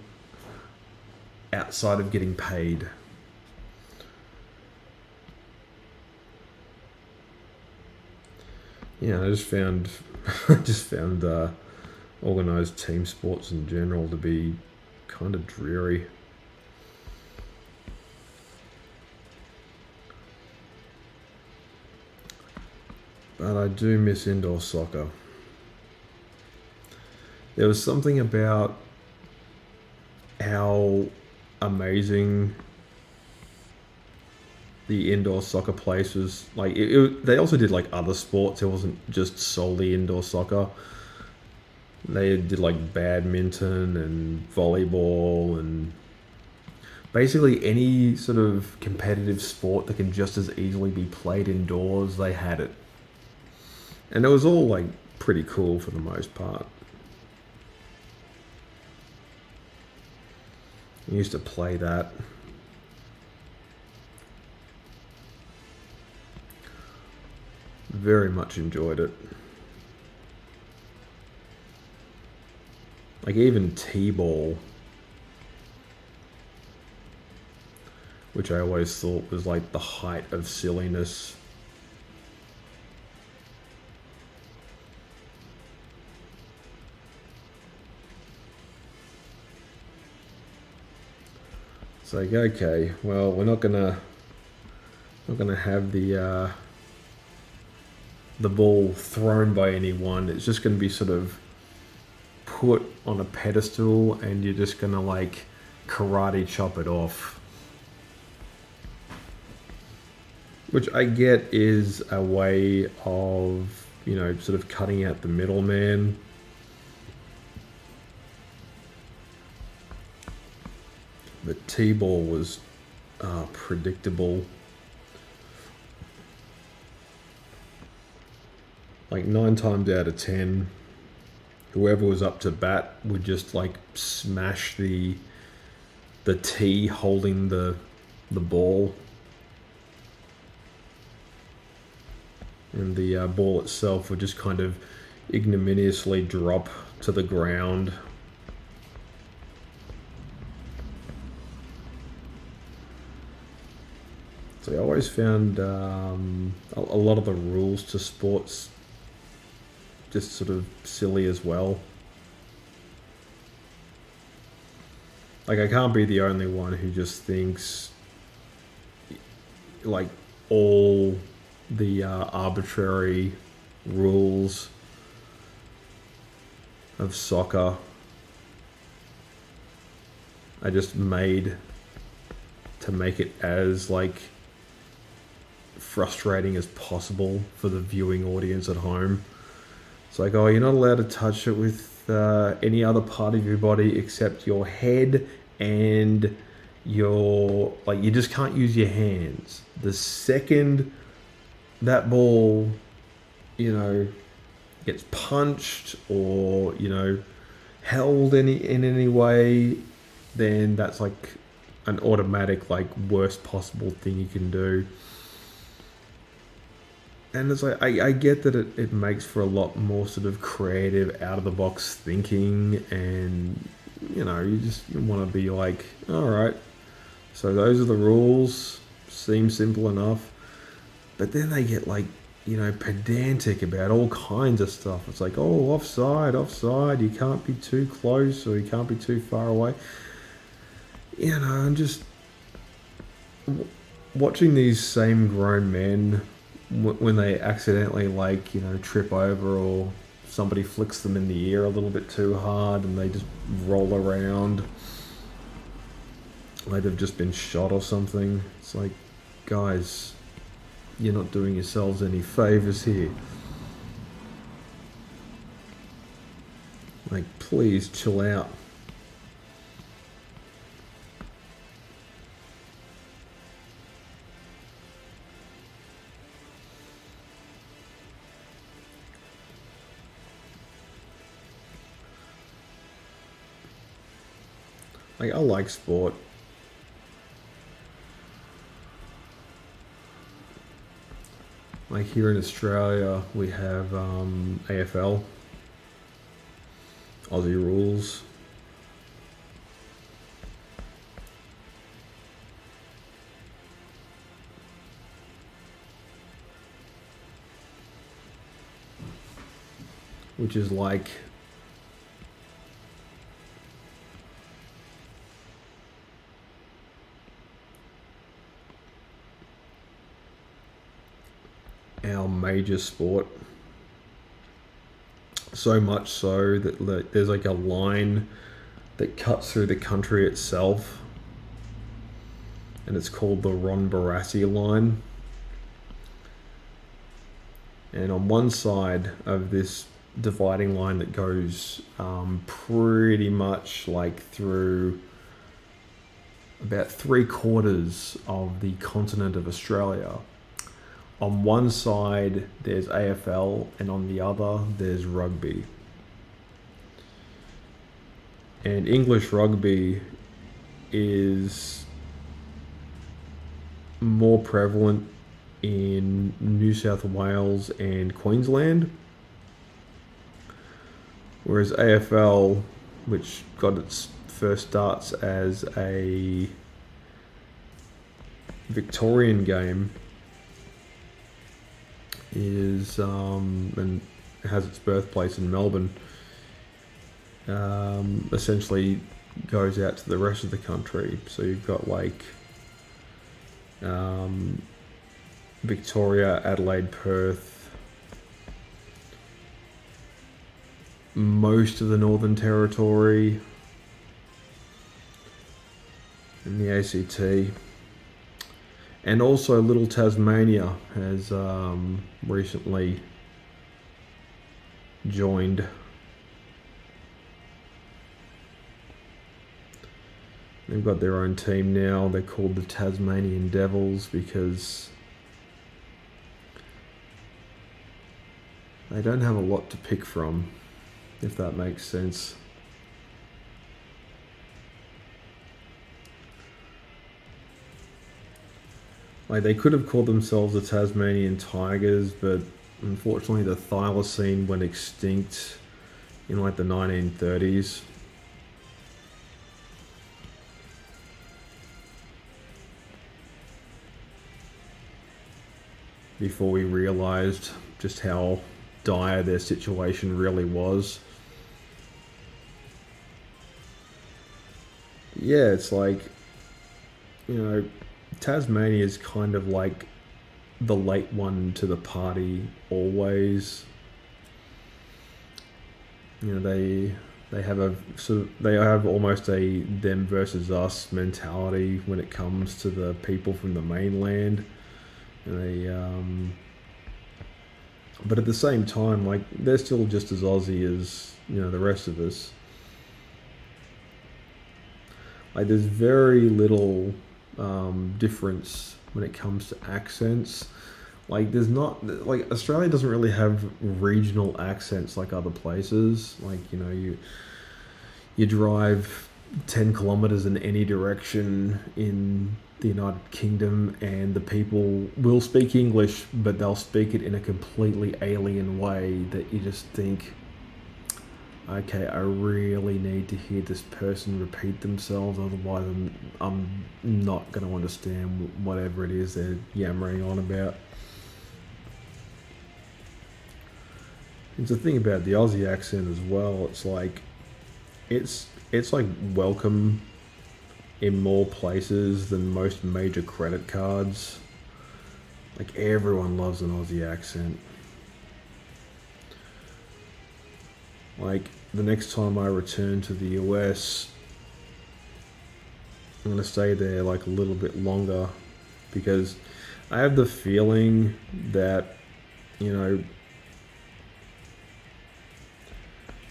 outside of getting paid. Yeah, I just found organized team sports in general to be kind of dreary. But I do miss indoor soccer. There was something about how amazing the indoor soccer place was. Like they also did like other sports. It wasn't just solely indoor soccer. They did like badminton and volleyball and basically any sort of competitive sport that can just as easily be played indoors. They had it, and it was all like pretty cool for the most part. I used to play that. Very much enjoyed it. Like even T-ball, which I always thought was like the height of silliness. It's like, okay, well, we're not gonna have the ball thrown by anyone. It's just gonna be sort of put on a pedestal, and you're just gonna like karate chop it off. Which I get is a way of, sort of cutting out the middleman. But T-ball was predictable. Like 9 times out of 10, whoever was up to bat would just like smash the tee holding the ball, and the ball itself would just kind of ignominiously drop to the ground. So I always found a lot of the rules to sports just sort of silly as well. Like, I can't be the only one who just thinks like all the arbitrary rules of soccer are just made to make it as like frustrating as possible for the viewing audience at home. It's like, oh, you're not allowed to touch it with any other part of your body except your head and your, like, you just can't use your hands. The second that ball, you know, gets punched or, you know, held in any way, then that's like an automatic, like, worst possible thing you can do. And it's like, I get that it makes for a lot more sort of creative, out of the box thinking, and you know, you want to be like, all right, so those are the rules, seem simple enough. But then they get like, you know, pedantic about all kinds of stuff. It's like, oh, offside, you can't be too close or you can't be too far away. You know, and just watching these same grown men when they accidentally, like, you know, trip over or somebody flicks them in the ear a little bit too hard and they just roll around like they've just been shot or something. It's like, guys, you're not doing yourselves any favors here. Like, please chill out. Like, I like sport. Like, here in Australia, we have AFL, Aussie rules. Which is like our major sport. So much so that there's like a line that cuts through the country itself, and it's called the Ron Barassi line. And on one side of this dividing line that goes pretty much like through about 3/4 of the continent of Australia, on one side there's AFL and on the other there's rugby. And English rugby is more prevalent in New South Wales and Queensland, whereas AFL, which got its first starts as a Victorian game, is and has its birthplace in Melbourne, essentially goes out to the rest of the country. So you've got like Victoria, Adelaide, Perth, most of the Northern Territory, and the ACT. And also Little Tasmania has recently joined. They've got their own team now. They're called the Tasmanian Devils because they don't have a lot to pick from, if that makes sense. Like, they could have called themselves the Tasmanian Tigers, but unfortunately the thylacine went extinct in like the 1930s. Before we realized just how dire their situation really was. Yeah, it's like, Tasmania is kind of like the late one to the party always. They have a sort of they have almost a them versus us mentality when it comes to the people from the mainland. And but at the same time, like, they're still just as Aussie as the rest of us. Like, there's very little difference when it comes to accents. Like, there's not like Australia doesn't really have regional accents like other places. Like, you drive 10 kilometers in any direction in the United Kingdom, and the people will speak English, but they'll speak it in a completely alien way that you just think, okay, I really need to hear this person repeat themselves, otherwise I'm not going to understand whatever it is they're yammering on about. It's the thing about the Aussie accent as well. It's like it's like welcome in more places than most major credit cards. Like, everyone loves an Aussie accent. Like, the next time I return to the US, I'm gonna stay there like a little bit longer, because I have the feeling that,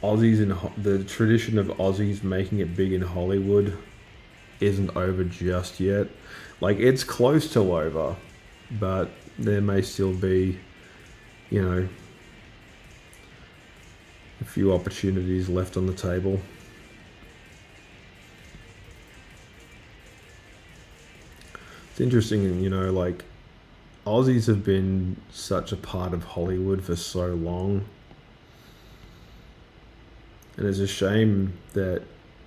Aussies in the tradition of Aussies making it big in Hollywood isn't over just yet. Like, it's close to over, but there may still be, a few opportunities left on the table. It's interesting, like, Aussies have been such a part of Hollywood for so long. And it's a shame that,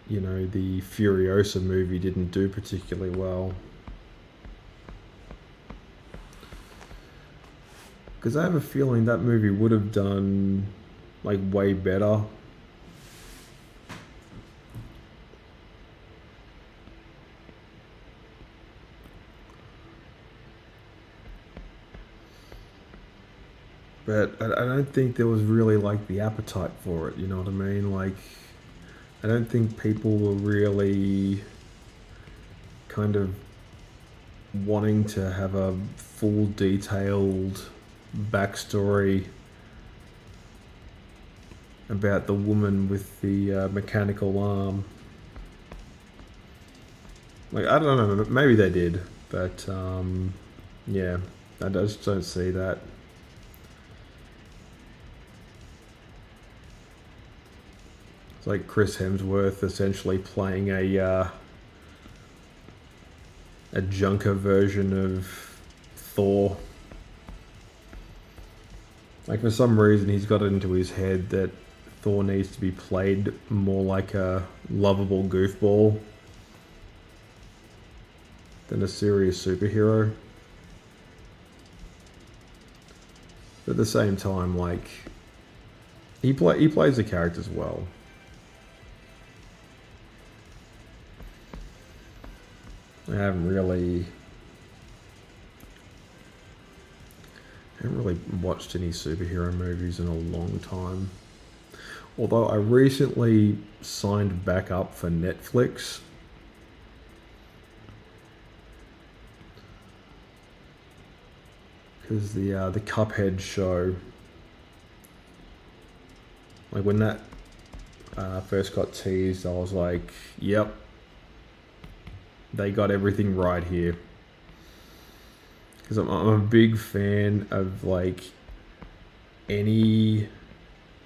the Furiosa movie didn't do particularly well. Because I have a feeling that movie would have done, like, way better. But I don't think there was really, like, the appetite for it, you know what I mean? Like, I don't think people were really kind of wanting to have a full detailed backstory about the woman with the mechanical arm. Like, I don't know, maybe they did, but yeah, I just don't see that. It's like Chris Hemsworth essentially playing a junker version of Thor. Like, for some reason, he's got it into his head that Thor needs to be played more like a lovable goofball than a serious superhero. But at the same time, like, he plays the characters well. I haven't really watched any superhero movies in a long time. Although I recently signed back up for Netflix. Because the Cuphead show, like, when that first got teased, I was like, yep, they got everything right here. Because I'm a big fan of, like, any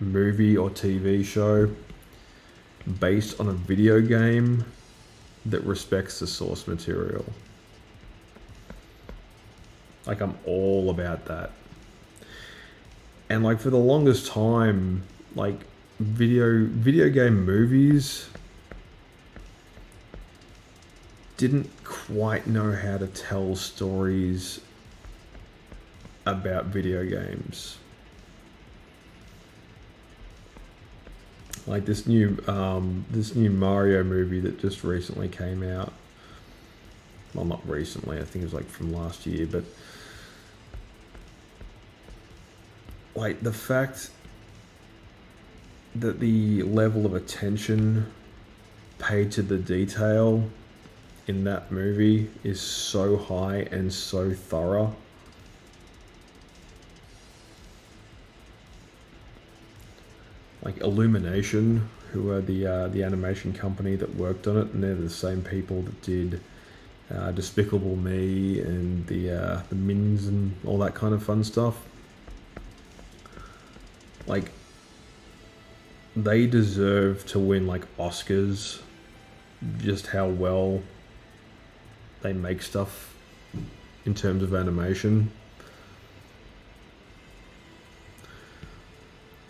movie or TV show based on a video game that respects the source material. Like, I'm all about that. And, like, for the longest time, like, video game movies didn't quite know how to tell stories about video games. Like this new Mario movie that just recently came out. Well, not recently, I think it was like from last year, but like the fact that the level of attention paid to the detail in that movie is so high and so thorough. Like Illumination, who are the animation company that worked on it, and they're the same people that did Despicable Me and the Minions and all that kind of fun stuff. Like, they deserve to win like Oscars, just how well they make stuff in terms of animation.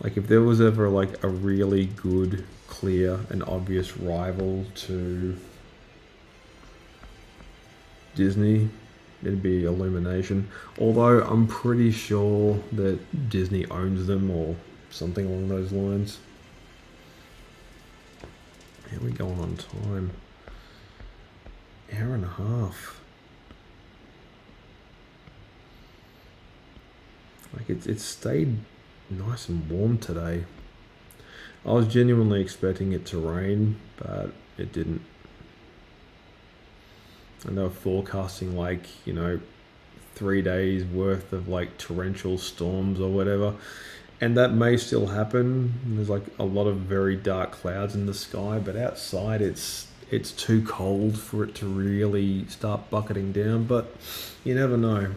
Like if there was ever like a really good, clear and obvious rival to Disney, it'd be Illumination. Although I'm pretty sure that Disney owns them or something along those lines. How are we going on time? Hour and a half. Like it's stayed nice and warm today. I was genuinely expecting it to rain, but it didn't. And they were forecasting like, 3 days worth of like torrential storms or whatever. And that may still happen. There's like a lot of very dark clouds in the sky, but outside it's too cold for it to really start bucketing down, but you never know.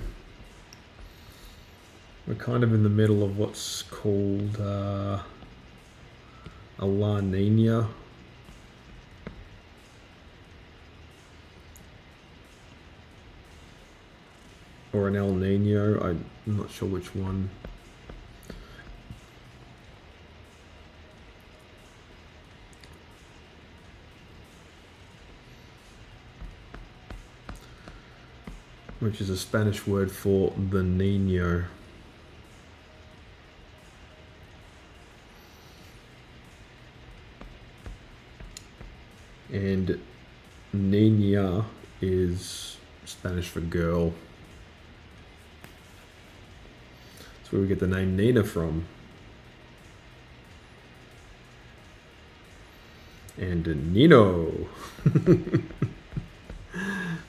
We're kind of in the middle of what's called a La Nina. Or an El Nino, I'm not sure which one. Which is a Spanish word for the Nino. And Niña is Spanish for girl. That's where we get the name Nina from. And Nino.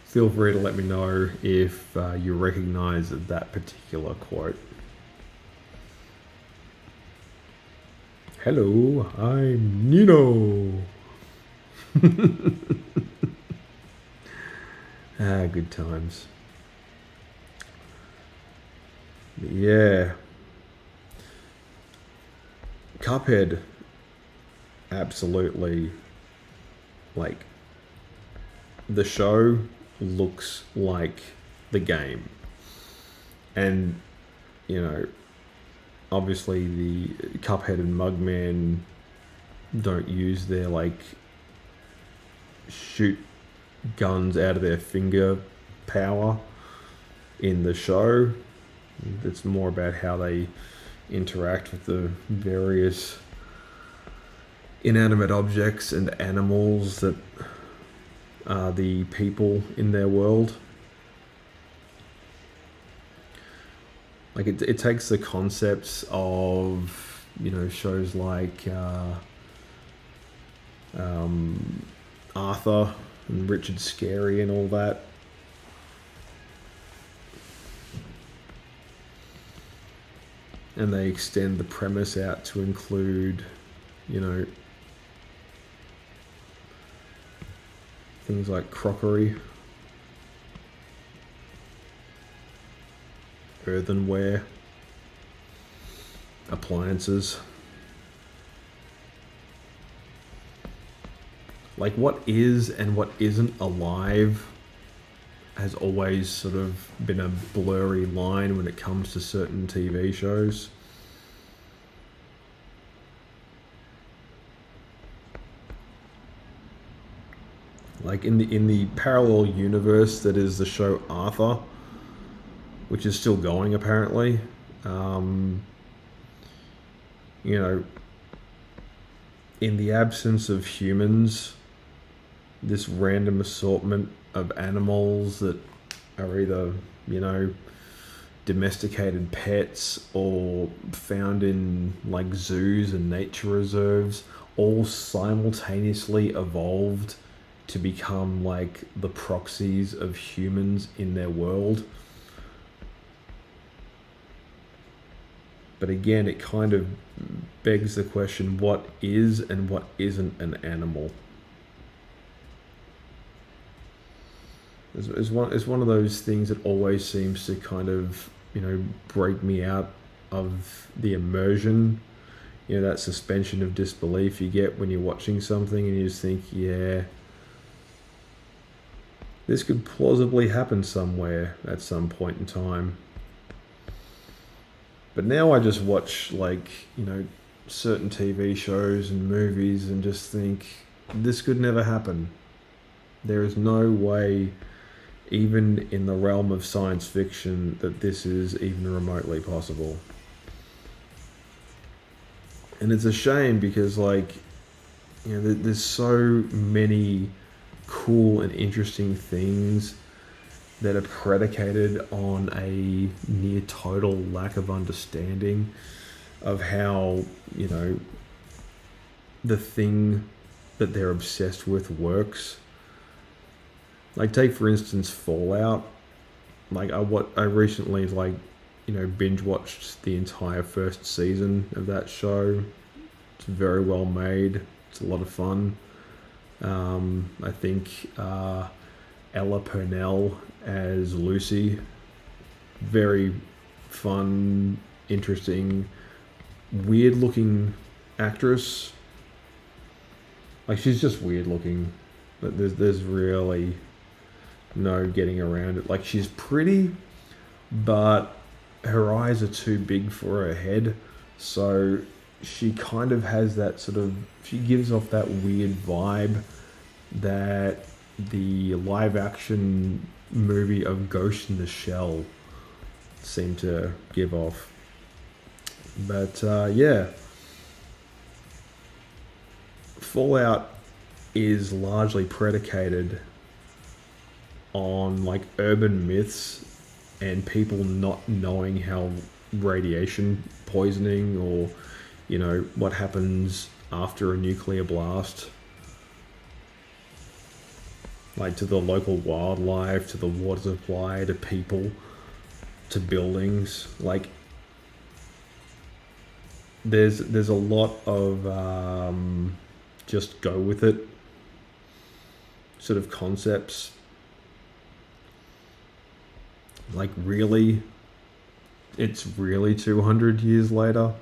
Feel free to let me know if you recognize that particular quote. Hello, I'm Nino. Good times. Yeah. Cuphead, absolutely, like, the show looks like the game. And, obviously the Cuphead and Mugman don't use their, like, shoot guns out of their finger power in the show. It's more about how they interact with the various inanimate objects and animals that are the people in their world. Like it takes the concepts of shows like Arthur and Richard Scarry and all that. And they extend the premise out to include, things like crockery, earthenware, appliances. Like what is and what isn't alive has always sort of been a blurry line when it comes to certain TV shows. Like in the parallel universe that is the show Arthur, which is still going apparently. Um, you know, in the absence of humans, this random assortment of animals that are either, you know, domesticated pets or found in like zoos and nature reserves all simultaneously evolved to become like the proxies of humans in their world. But again, it kind of begs the question, what is and what isn't an animal? It's one of those things that always seems to kind of, you know, break me out of the immersion. You know, that suspension of disbelief you get when you're watching something and you just think, yeah, this could plausibly happen somewhere at some point in time. But now I just watch, like, you know, certain TV shows and movies and just think, this could never happen. There is no way, even in the realm of science fiction, that this is even remotely possible. And it's a shame because, like, you know, there's so many cool and interesting things that are predicated on a near total lack of understanding of how, you know, the thing that they're obsessed with works. Like, take for instance Fallout. Like, I recently, like, you know, binge watched the entire first season of that show. It's very well made. It's a lot of fun. I think Ella Purnell as Lucy, very fun, interesting, weird looking actress. Like, she's just weird looking, but there's really no getting around it. Like, she's pretty, but her eyes are too big for her head, so she kind of has that sort of, she gives off that weird vibe that the live action movie of Ghost in the Shell seemed to give off. But yeah, Fallout is largely predicated on like urban myths and people not knowing how radiation poisoning or, you know, what happens after a nuclear blast, like to the local wildlife, to the water supply, to people, to buildings. Like, there's a lot of just go with it sort of concepts. Like, really, it's really 200 years later.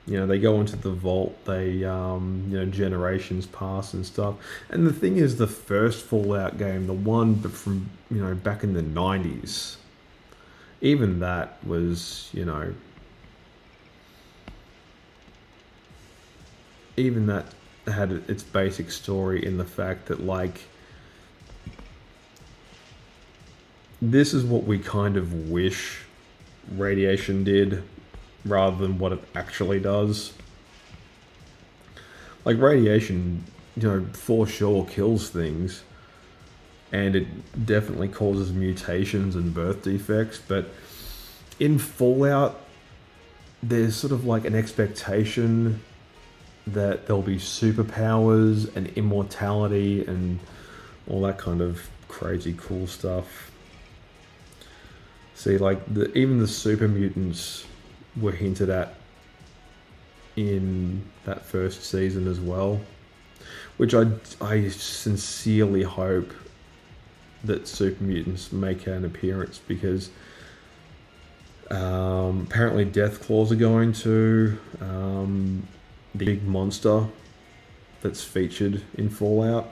You know, they go into the vault, they, you know, generations pass and stuff. And the thing is, the first Fallout game, the one from, you know, back in the 90s, even that was, you know, even that had its basic story in the fact that, like, this is what we kind of wish radiation did rather than what it actually does. Like, radiation, you know, for sure kills things, and it definitely causes mutations and birth defects, but in Fallout, there's sort of like an expectation that there'll be superpowers and immortality and all that kind of crazy cool stuff. See, like, even the super mutants were hinted at in that first season as well, which I sincerely hope that super mutants make an appearance, because apparently Deathclaws are going to, the big monster that's featured in Fallout.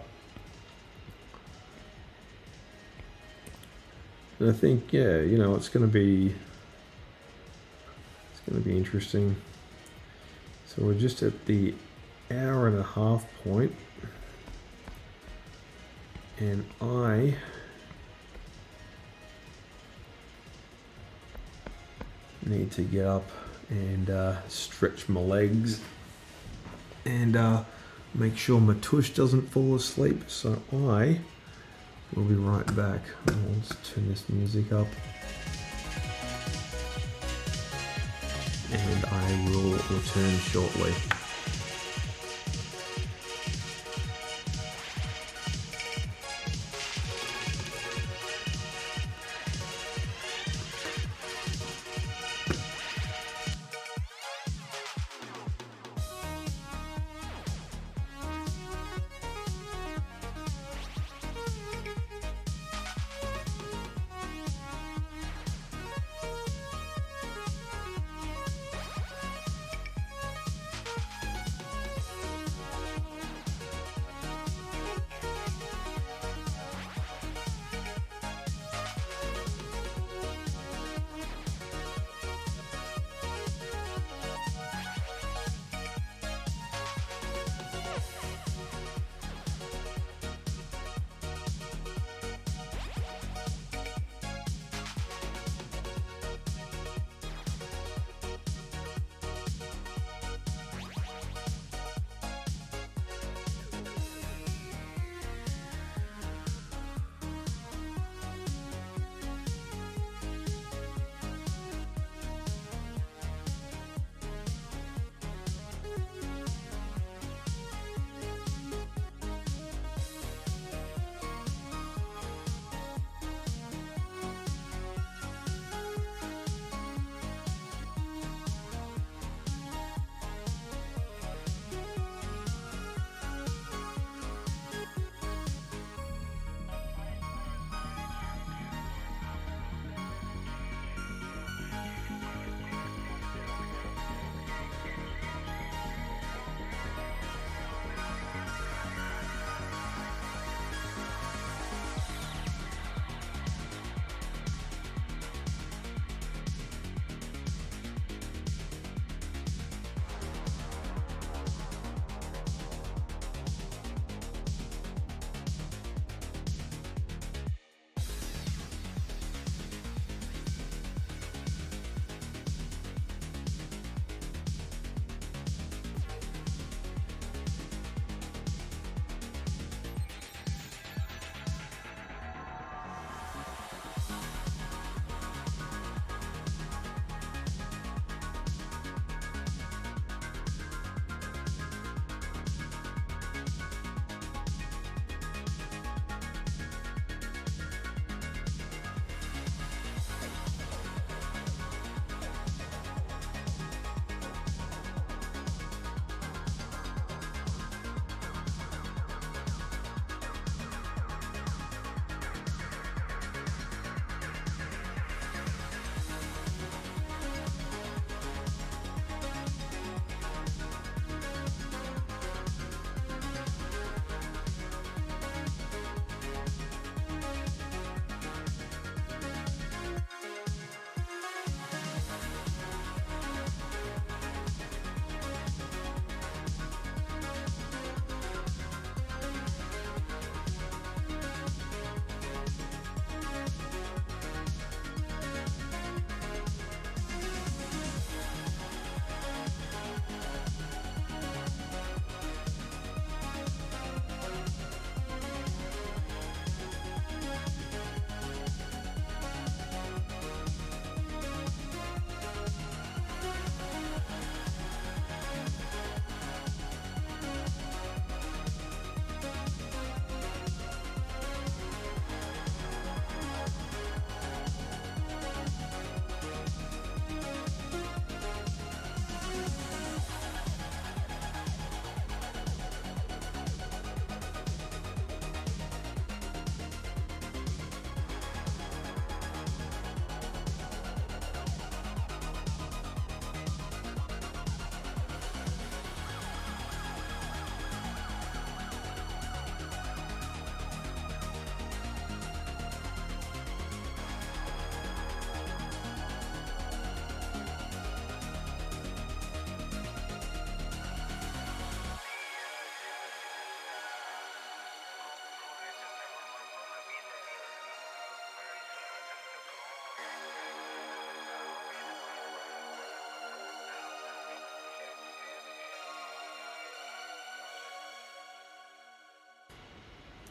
And I think, yeah, you know, it's going to be interesting. So we're just at the hour and a half point. And I need to get up and stretch my legs and make sure my tush doesn't fall asleep. So I will be right back. Let's turn this music up. And I will return shortly.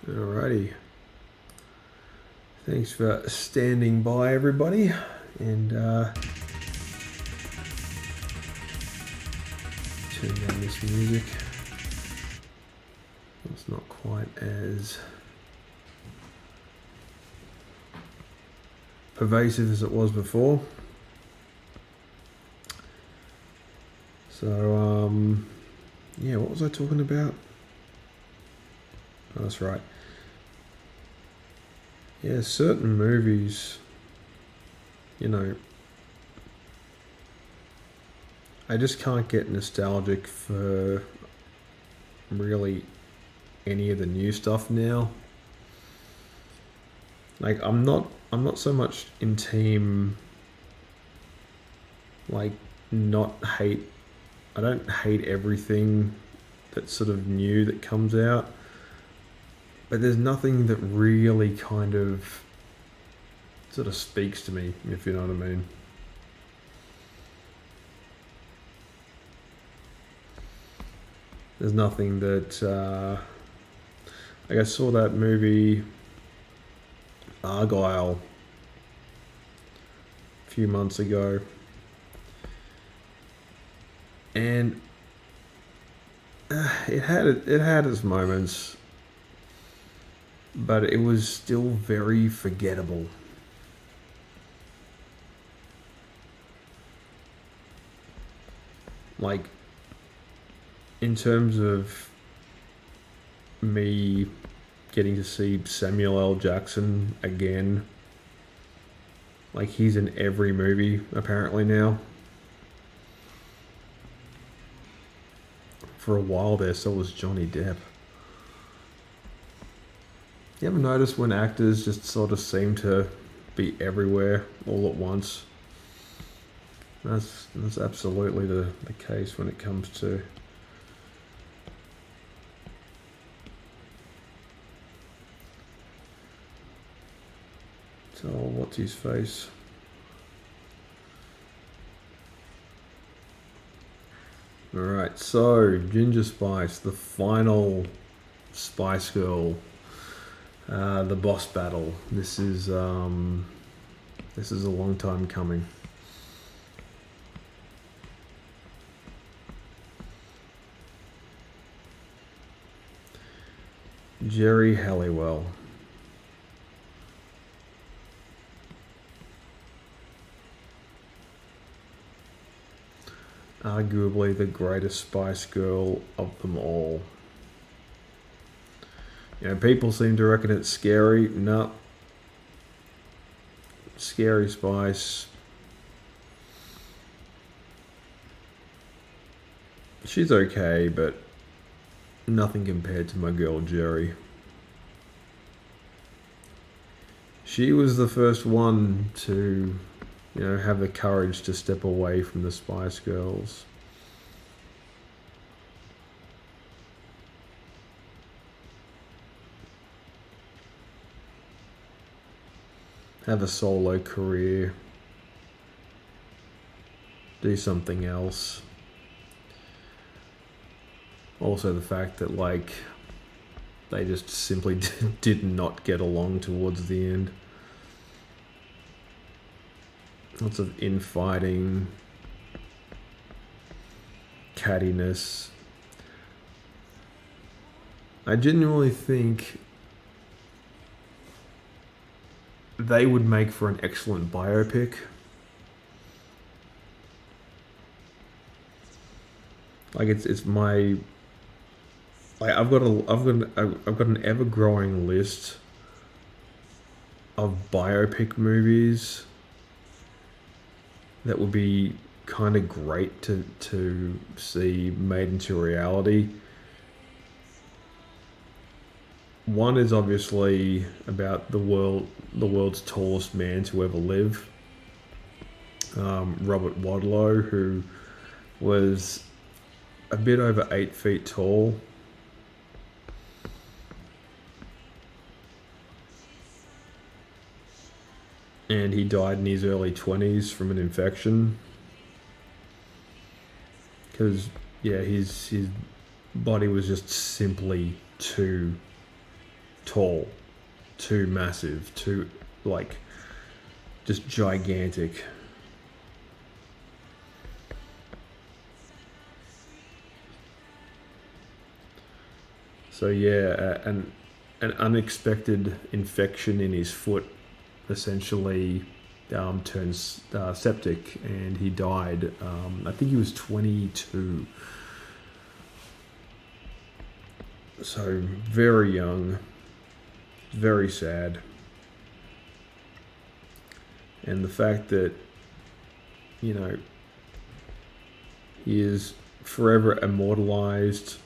Alrighty. Thanks for standing by, everybody. And turn down this music. It's not quite as pervasive as it was before. So, yeah, what was I talking about? Oh, that's right. Yeah, certain movies, you know, I just can't get nostalgic for really any of the new stuff now. Like I'm not so much in team like not hate I don't hate everything that's sort of new that comes out. But there's nothing that really kind of sort of speaks to me, if you know what I mean. There's nothing that like I saw that movie Argyle a few months ago, and it had its moments, but it was still very forgettable. Like, in terms of me getting to see Samuel L. Jackson again, like he's in every movie apparently now. For a while there, so was Johnny Depp. You ever notice when actors just sort of seem to be everywhere all at once? That's absolutely the case when it comes to what's his face? Alright, so Ginger Spice, the final Spice Girl, the boss battle. This is a long time coming. Jerry Halliwell. Arguably the greatest Spice Girl of them all. You know, people seem to reckon it's scary. No. Scary Spice. She's okay, but nothing compared to my girl Jerry. She was the first one to, you know, have the courage to step away from the Spice Girls. Have a solo career. Do something else. Also the fact that, like, they just simply did not get along towards the end. Lots of infighting, cattiness. I genuinely think they would make for an excellent biopic. Like it's my, like I've got an ever growing list of biopic movies that would be kind of great to see made into reality. One is obviously about the world's tallest man to ever live, Robert Wadlow, who was a bit over 8 feet tall. And he died in his early 20s from an infection. Because, yeah, his body was just simply too tall, too massive, too, like, just gigantic. So yeah, an unexpected infection in his foot essentially turns septic, and he died. I think he was 22. So very young, very sad. And the fact that, you know, he is forever immortalized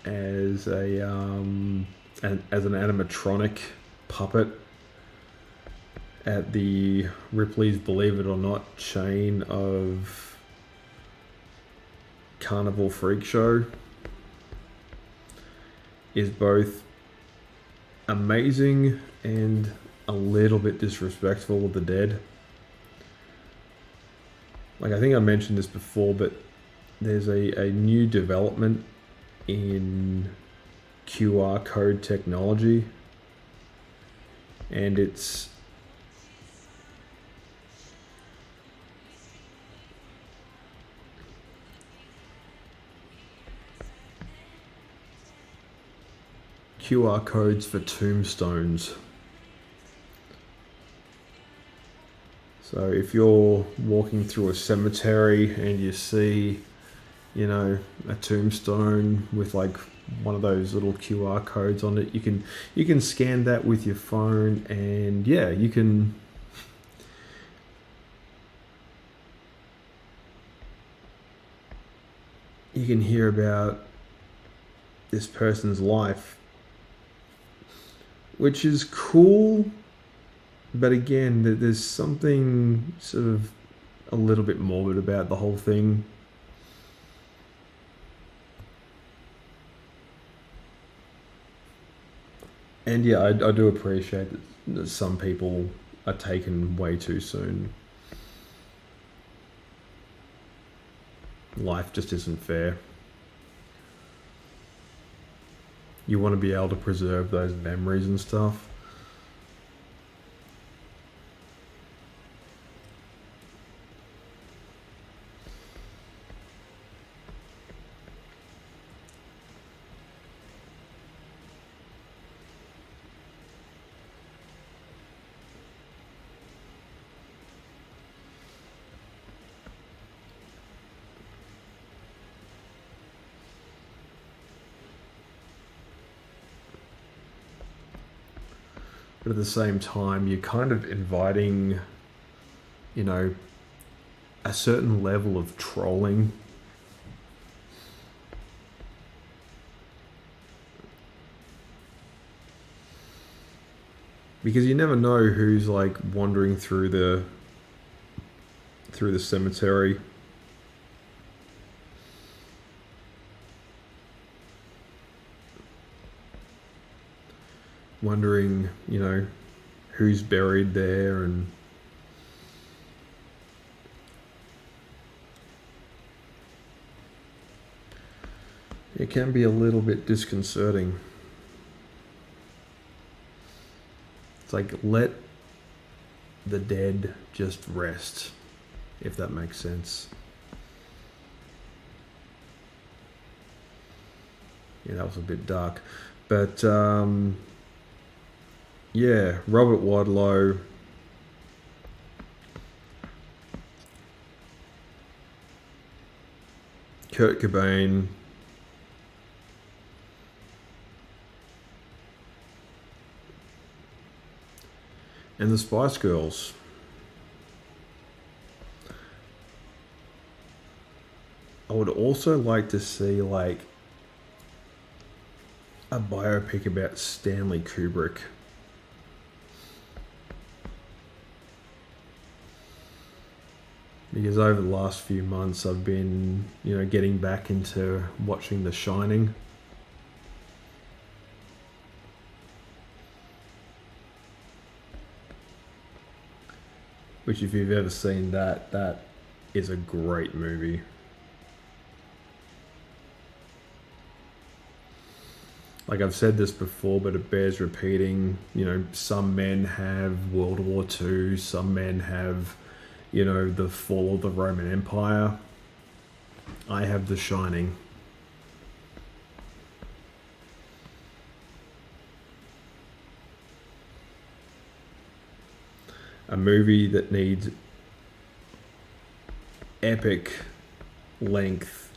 as as an animatronic puppet at the Ripley's Believe It or Not chain of Carnival Freak Show is both amazing and a little bit disrespectful of the dead. Like, I think I mentioned this before, but there's a new development in QR code technology, and it's QR codes for tombstones. So if you're walking through a cemetery and you see, you know, a tombstone with like one of those little QR codes on it, you can scan that with your phone, and yeah, you can hear about this person's life, which is cool. But again, there's something sort of a little bit morbid about the whole thing. And yeah, I do appreciate that some people are taken way too soon. Life just isn't fair. You want to be able to preserve those memories and stuff. But at the same time, you're kind of inviting, you know, a certain level of trolling. Because you never know who's like wandering through the cemetery. Wondering, you know, who's buried there, and it can be a little bit disconcerting. It's like, let the dead just rest, if that makes sense. Yeah, that was a bit dark. But yeah, Robert Wadlow, Kurt Cobain, and the Spice Girls. I would also like to see like a biopic about Stanley Kubrick. Because over the last few months I've been, you know, getting back into watching The Shining. Which, if you've ever seen that, that is a great movie. like I've said this before, but it bears repeating. You know, some men have World War II, some men have, you know, the fall of the Roman Empire. I have The Shining. A movie that needs epic length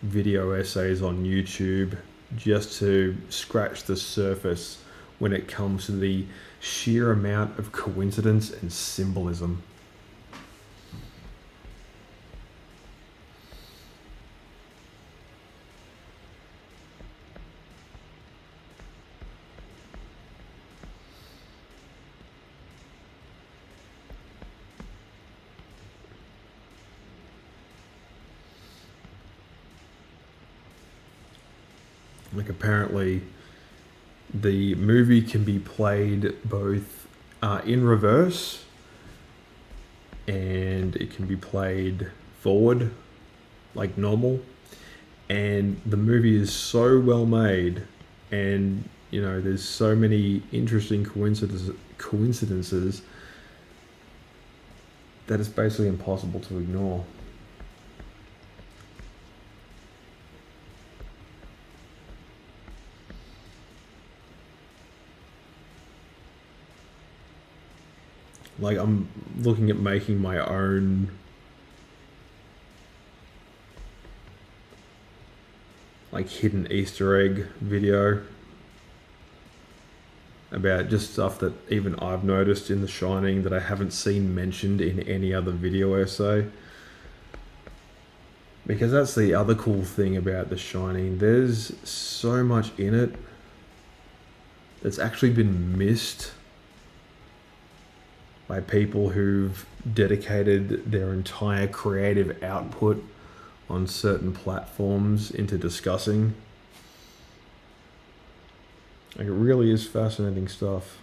video essays on YouTube just to scratch the surface when it comes to the sheer amount of coincidence and symbolism. Like, apparently the movie can be played both in reverse, and it can be played forward like normal, and the movie is so well made, and you know there's so many interesting coincidences that it's basically impossible to ignore. Like, I'm looking at making my own, like, hidden Easter egg video about just stuff that even I've noticed in The Shining that I haven't seen mentioned in any other video essay. Because that's the other cool thing about The Shining. There's so much in it that's actually been missed by people who've dedicated their entire creative output on certain platforms into discussing. Like, it really is fascinating stuff.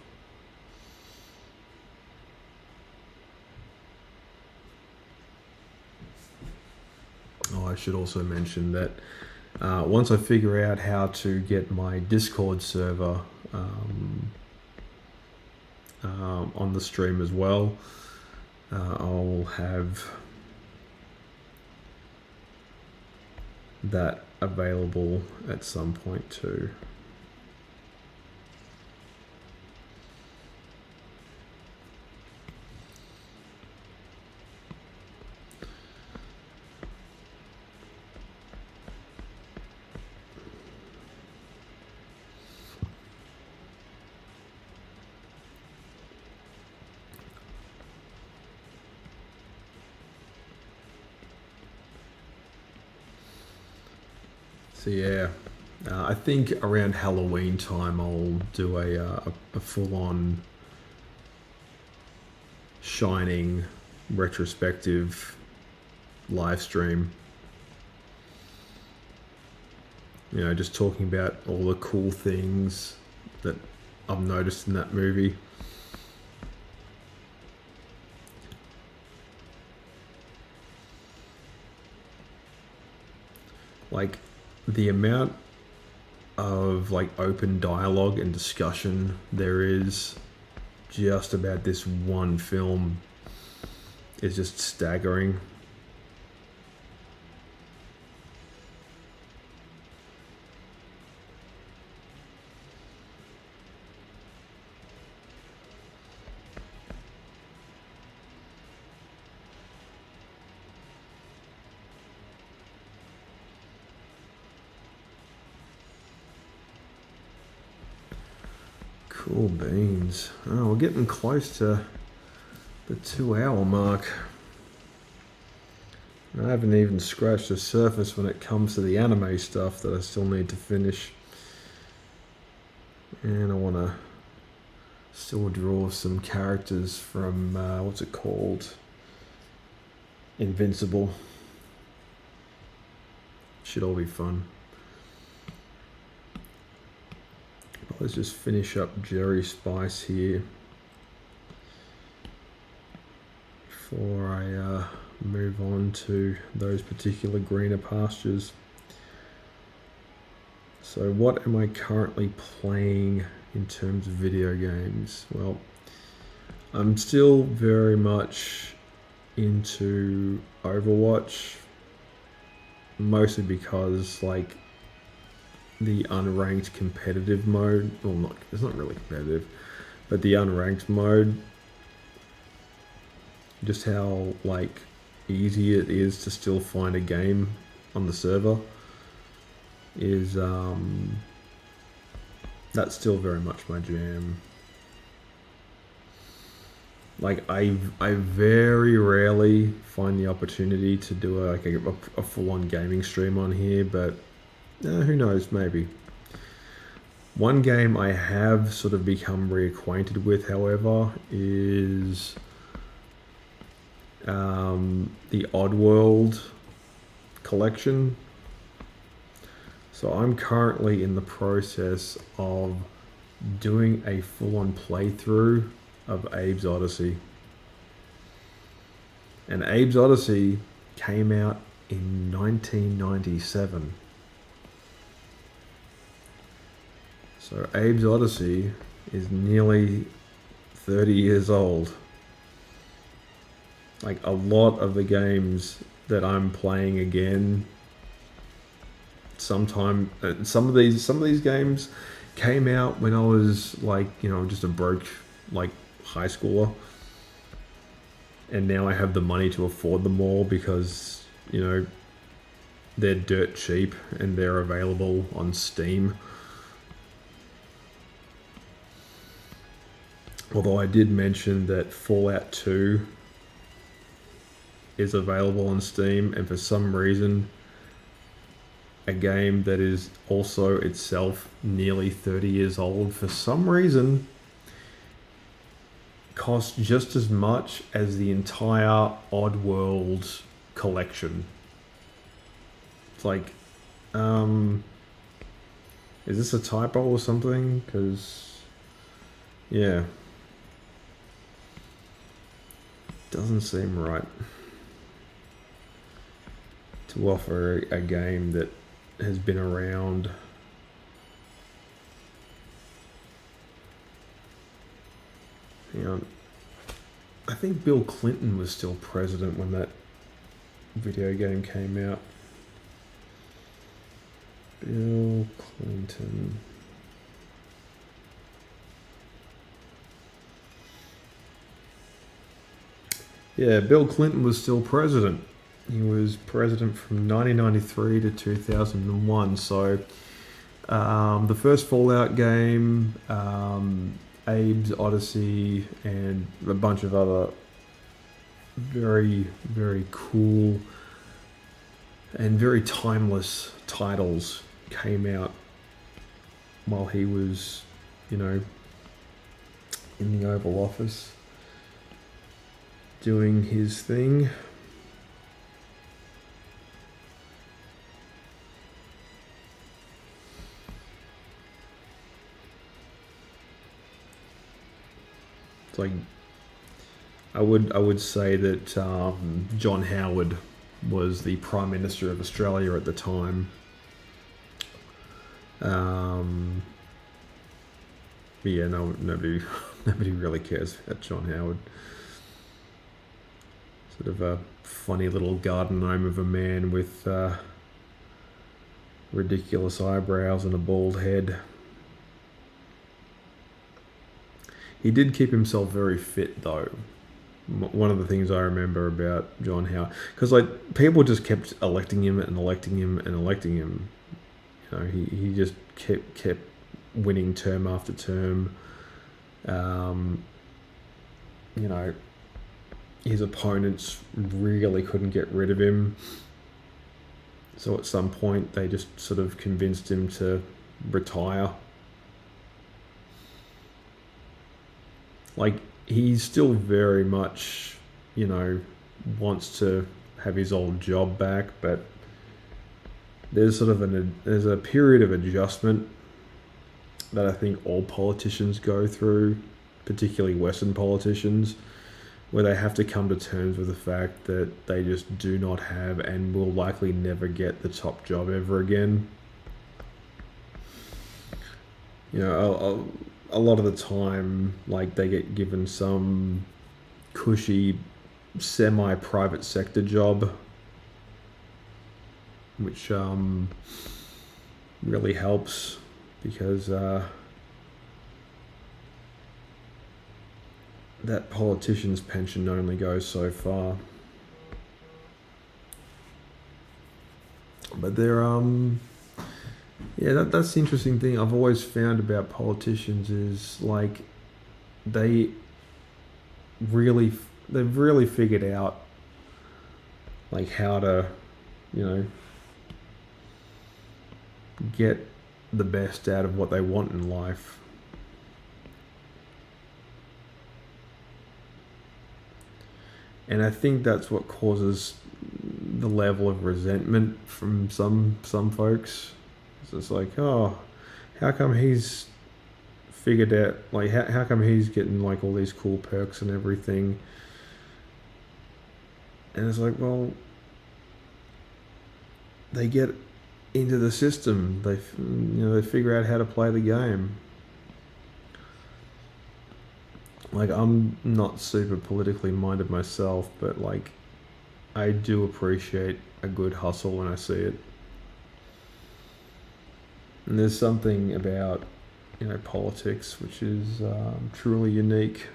Oh, I should also mention that once I figure out how to get my Discord server on the stream as well, I'll have that available at some point too. So yeah, I think around Halloween time I'll do a full-on Shining retrospective live stream. You know, just talking about all the cool things that I've noticed in that movie. Like, the amount of like open dialogue and discussion there is just about this one film is just staggering. Cool beans. Oh, we're getting close to the 2 hour mark. I haven't even scratched the surface when it comes to the anime stuff that I still need to finish. And I want to still draw some characters from, what's it called? Invincible. Should all be fun. Let's just finish up Jerry Spice here before I move on to those particular greener pastures. So what am I currently playing in terms of video games? Well, I'm still very much into Overwatch, mostly because like the unranked competitive mode, well, not, it's not really competitive, but the unranked mode, just how like easy it is to still find a game on the server is that's still very much my jam. Like I very rarely find the opportunity to do a full-on gaming stream on here, but who knows, maybe. One game I have sort of become reacquainted with, however, is the Oddworld collection. So I'm currently in the process of doing a full-on playthrough of Abe's Odyssey. And Abe's Odyssey came out in 1997. So Abe's Odyssey is nearly 30 years old. Like a lot of the games that I'm playing again, some of these games came out when I was like, just a broke like high schooler, and now I have the money to afford them all because they're dirt cheap and they're available on Steam. Although I did mention that Fallout 2 is available on Steam, and for some reason a game that is also itself nearly 30 years old, for some reason costs just as much as the entire Oddworld collection. It's like, is this a typo or something? Because, yeah, doesn't seem right to offer a game that has been around I think Bill Clinton was still president when that video game came out. Bill Clinton. Yeah, Bill Clinton was still president. He was president from 1993 to 2001. So the first Fallout game, Abe's Odyssey, and a bunch of other very, very cool and very timeless titles came out while he was, in the Oval Office doing his thing. Like, I would say that John Howard was the Prime Minister of Australia at the time. Yeah, nobody really cares about John Howard. Sort of a funny little garden gnome of a man with ridiculous eyebrows and a bald head. He did keep himself very fit, though. One of the things I remember about John Howard, because like people just kept electing him and electing him and electing him. He just kept winning term after term. His opponents really couldn't get rid of him. So at some point, they just sort of convinced him to retire. Like, he's still very much, wants to have his old job back, but there's sort of there's a period of adjustment that I think all politicians go through, particularly Western politicians, where they have to come to terms with the fact that they just do not have and will likely never get the top job ever again. You know, a lot of the time, like they get given some cushy semi-private sector job, which really helps because that politician's pension only goes so far. But they're yeah, that's the interesting thing I've always found about politicians is like they really they've really figured out like how to, you know, get the best out of what they want in life. And I think that's what causes the level of resentment from some folks. It's just like, oh, how come he's figured out, like how come he's getting like all these cool perks and everything? And it's like, well, they get into the system. They figure out how to play the game. Like I'm not super politically minded myself, but like I do appreciate a good hustle when I see it. And there's something about, you know, politics which is truly unique.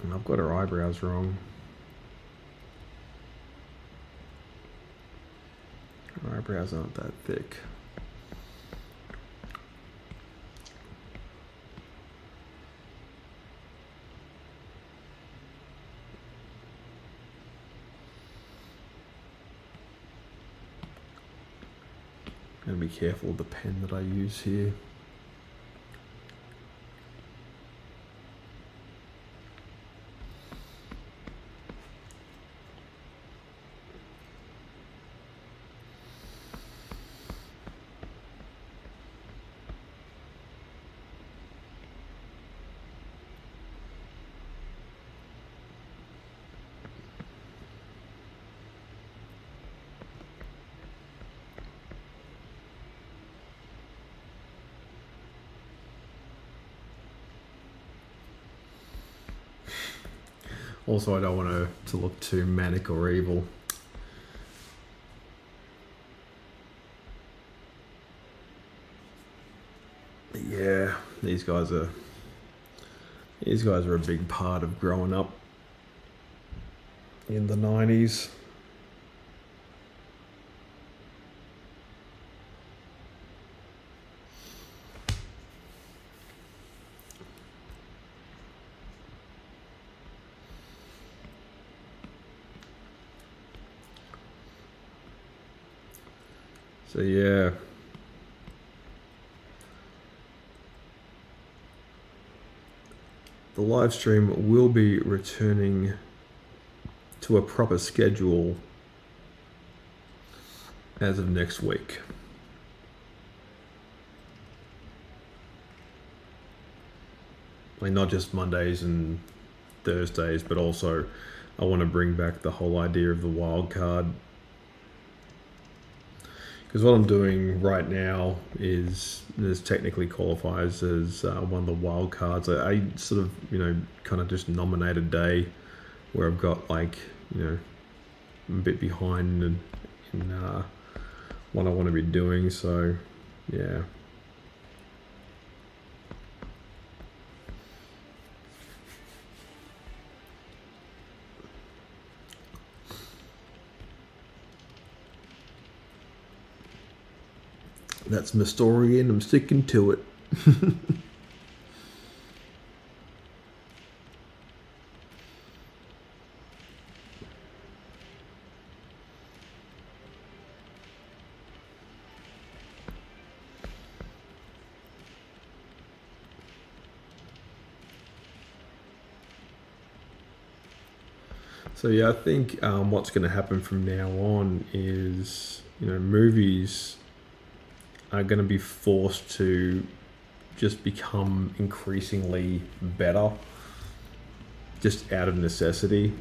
And I've got her eyebrows wrong. Her eyebrows aren't that thick. Gotta be careful of the pen that I use here. Also, I don't want to look too manic or evil. But yeah, these guys are a big part of growing up in the 90s. So yeah. The live stream will be returning to a proper schedule as of next week. Like not just Mondays and Thursdays, but also I want to bring back the whole idea of the wild card. Because what I'm doing right now is this technically qualifies as one of the wild cards. I sort of, you know, kind of just nominate a day where I've got like, you know, I'm a bit behind in what I want to be doing. So, yeah. That's my story and I'm sticking to it. So yeah, I think what's going to happen from now on is, you know, movies are going to be forced to just become increasingly better just out of necessity.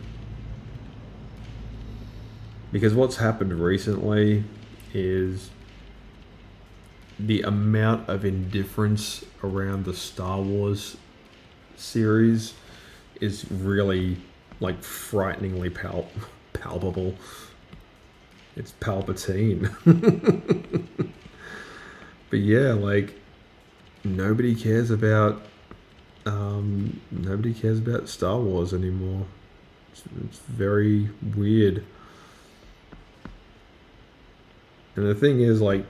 Because what's happened recently is the amount of indifference around the Star Wars series is really like frighteningly palpable. It's Palpatine. But yeah, like nobody cares about Star Wars anymore. It's very weird. And the thing is, like,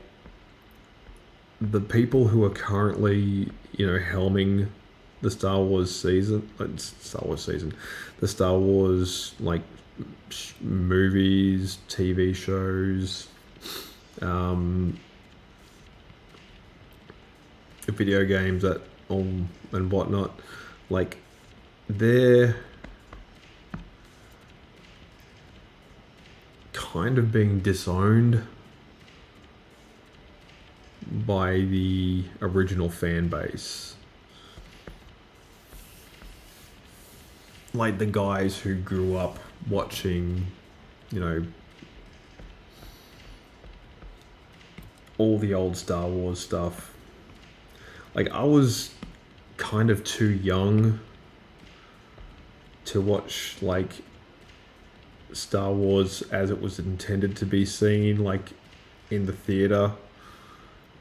the people who are currently, helming the Star Wars season, the Star Wars, like, movies, TV shows, video games, that all and whatnot, like, they're kind of being disowned by the original fan base. Like the guys who grew up watching, all the old Star Wars stuff. Like, I was kind of too young to watch, like, Star Wars as it was intended to be seen, like, in the theater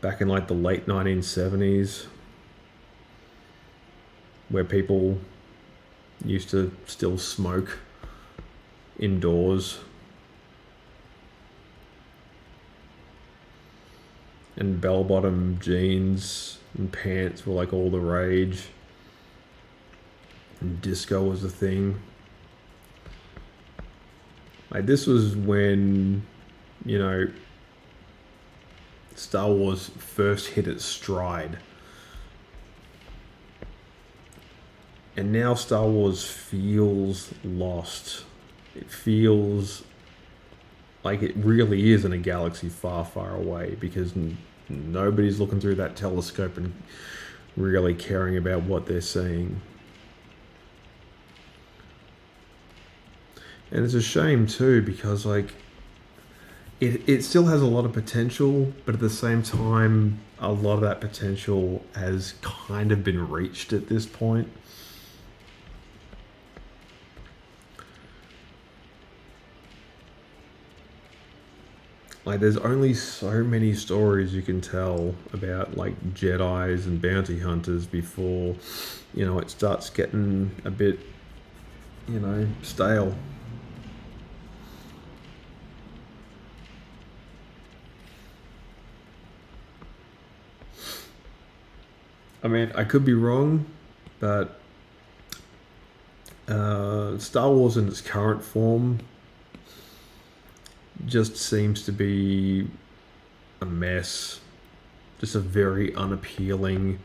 back in, like, the late 1970s, where people used to still smoke indoors. And bell-bottom jeans and pants were like all the rage. And disco was a thing. Like, this was when, Star Wars first hit its stride. And now Star Wars feels lost. It feels like it really is in a galaxy far, far away, because nobody's looking through that telescope and really caring about what they're seeing. And it's a shame too, because like it still has a lot of potential, but at the same time, a lot of that potential has kind of been reached at this point. Like, there's only so many stories you can tell about, like, Jedis and bounty hunters before, it starts getting a bit, stale. I mean, I could be wrong, but Star Wars in its current form just seems to be a mess. Just a very unappealing.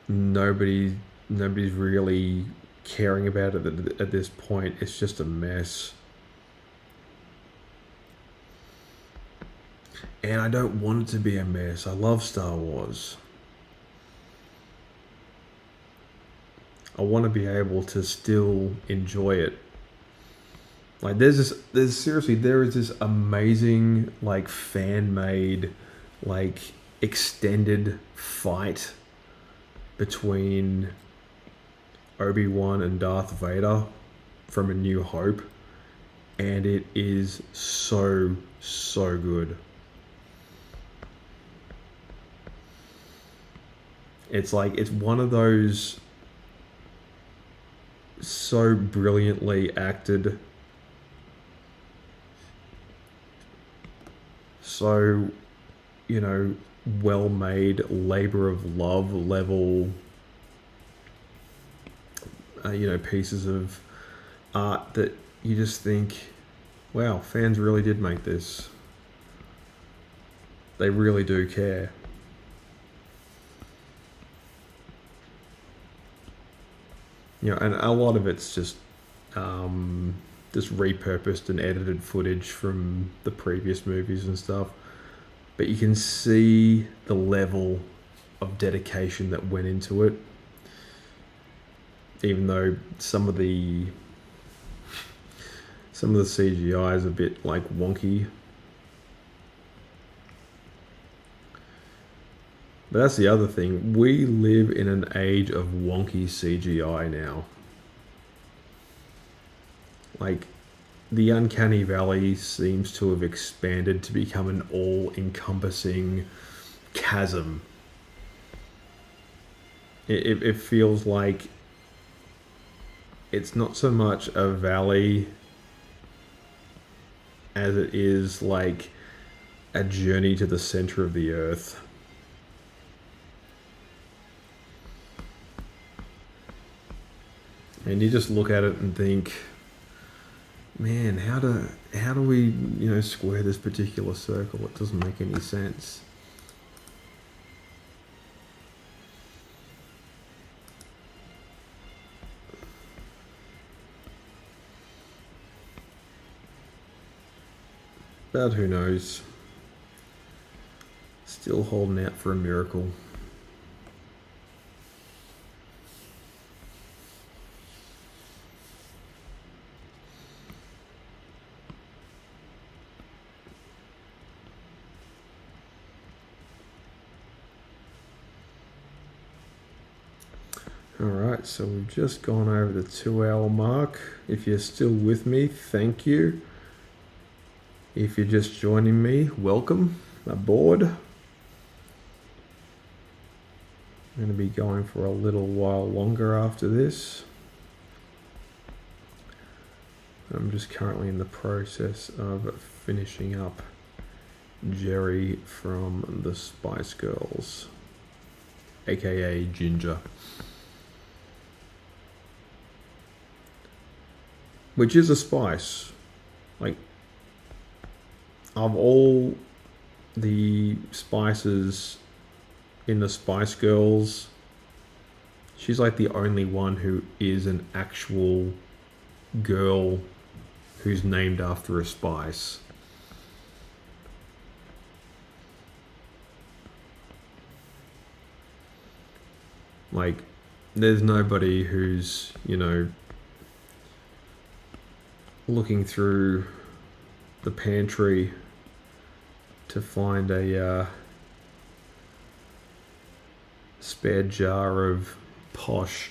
Nobody's really caring about it at this point. It's just a mess. And I don't want it to be a mess. I love Star Wars. I want to be able to still enjoy it. Like, there is this amazing, like, fan-made, like, extended fight between Obi-Wan and Darth Vader from A New Hope, and it is so, so good. It's like, it's one of those so brilliantly acted, so, well-made, labor of love level, pieces of art that you just think, wow, fans really did make this. They really do care. And a lot of it's just repurposed and edited footage from the previous movies and stuff. But you can see the level of dedication that went into it. Even though some of the CGI is a bit like wonky. But that's the other thing. We live in an age of wonky CGI now. Like, the Uncanny Valley seems to have expanded to become an all-encompassing chasm. It feels like it's not so much a valley as it is like a journey to the center of the earth. And you just look at it and think, man, how do we, square this particular circle? It doesn't make any sense. But who knows? Still holding out for a miracle. Alright, so we've just gone over the 2-hour mark. If you're still with me, thank you. If you're just joining me, welcome aboard. I'm going to be going for a little while longer after this. I'm just currently in the process of finishing up Jerry from the Spice Girls, aka Ginger. Which is a spice. Like, of all the spices in the Spice Girls, she's like the only one who is an actual girl who's named after a spice. Like, there's nobody who's, looking through the pantry to find a spare jar of Posh.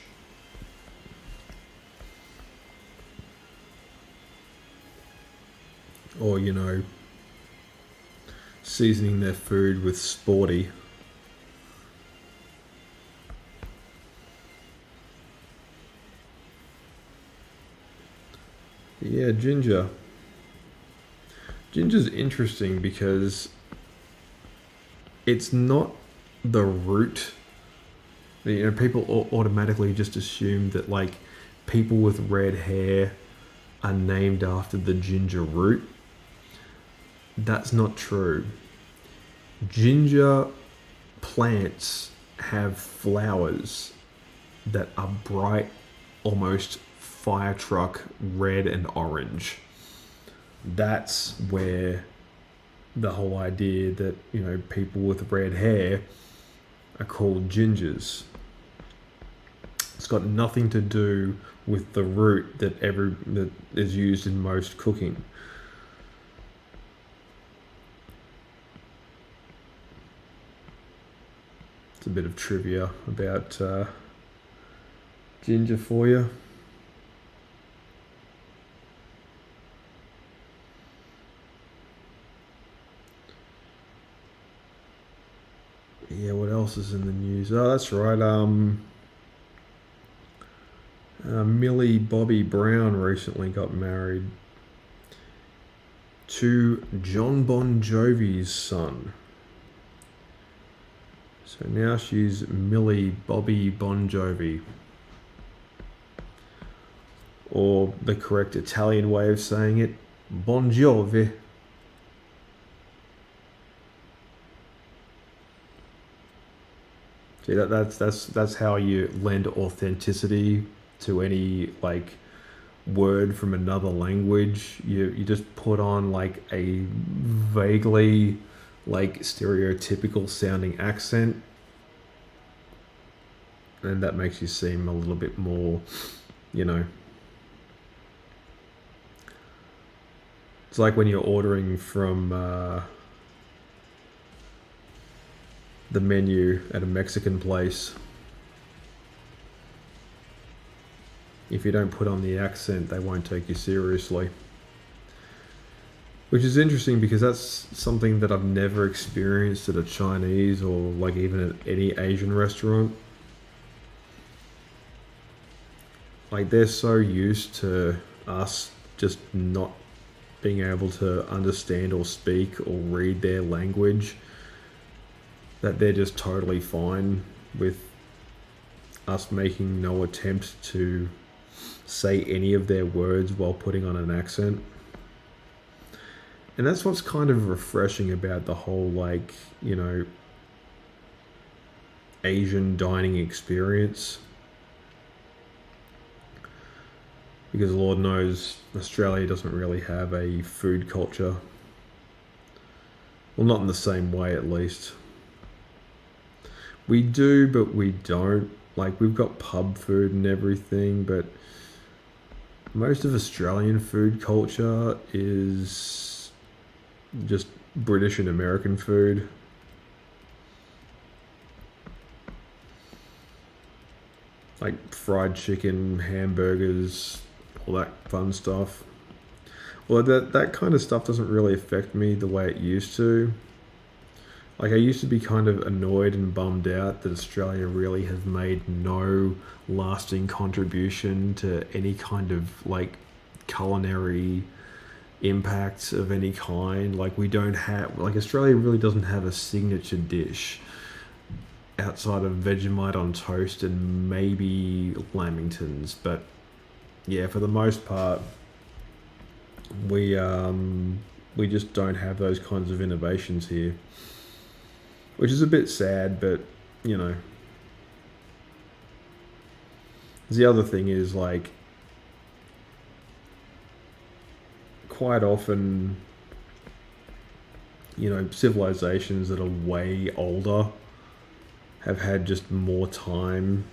Or, seasoning their food with Sporty. Yeah, Ginger. Ginger's interesting because it's not the root. People automatically just assume that like people with red hair are named after the ginger root. That's not true. Ginger plants have flowers that are bright, almost fire truck red and orange. That's where the whole idea that people with red hair are called gingers. It's got nothing to do with the root that is used in most cooking. It's a bit of trivia about ginger for you. Yeah, what else is in the news? Oh, that's right. Millie Bobby Brown recently got married to John Bon Jovi's son. So now she's Millie Bobby Bon Jovi. Or the correct Italian way of saying it, Bon Jovi. See, that's how you lend authenticity to any like word from another language. You just put on like a vaguely like stereotypical sounding accent, and that makes you seem a little bit more, It's like when you're ordering from the menu at a Mexican place, if you don't put on the accent, they won't take you seriously. Which is interesting because that's something that I've never experienced at a Chinese or like even at any Asian restaurant. Like they're so used to us just not being able to understand or speak or read their language that they're just totally fine with us making no attempt to say any of their words while putting on an accent. And that's what's kind of refreshing about the whole, like, you know, Asian dining experience. Because Lord knows Australia doesn't really have a food culture. Well, not in the same way, at least. We do, but we don't. Like, we've got pub food and everything, but most of Australian food culture is just British and American food. Like fried chicken, hamburgers, all that fun stuff. Well, that kind of stuff doesn't really affect me the way it used to. Like, I used to be kind of annoyed and bummed out that Australia really has made no lasting contribution to any kind of, like, culinary impacts of any kind. Like, we don't have, like, Australia really doesn't have a signature dish outside of Vegemite on toast and maybe Lamingtons. But yeah, for the most part, we just don't have those kinds of innovations here, which is a bit sad. But you know, the other thing is, like, quite often, you know, civilizations that are way older have had just more time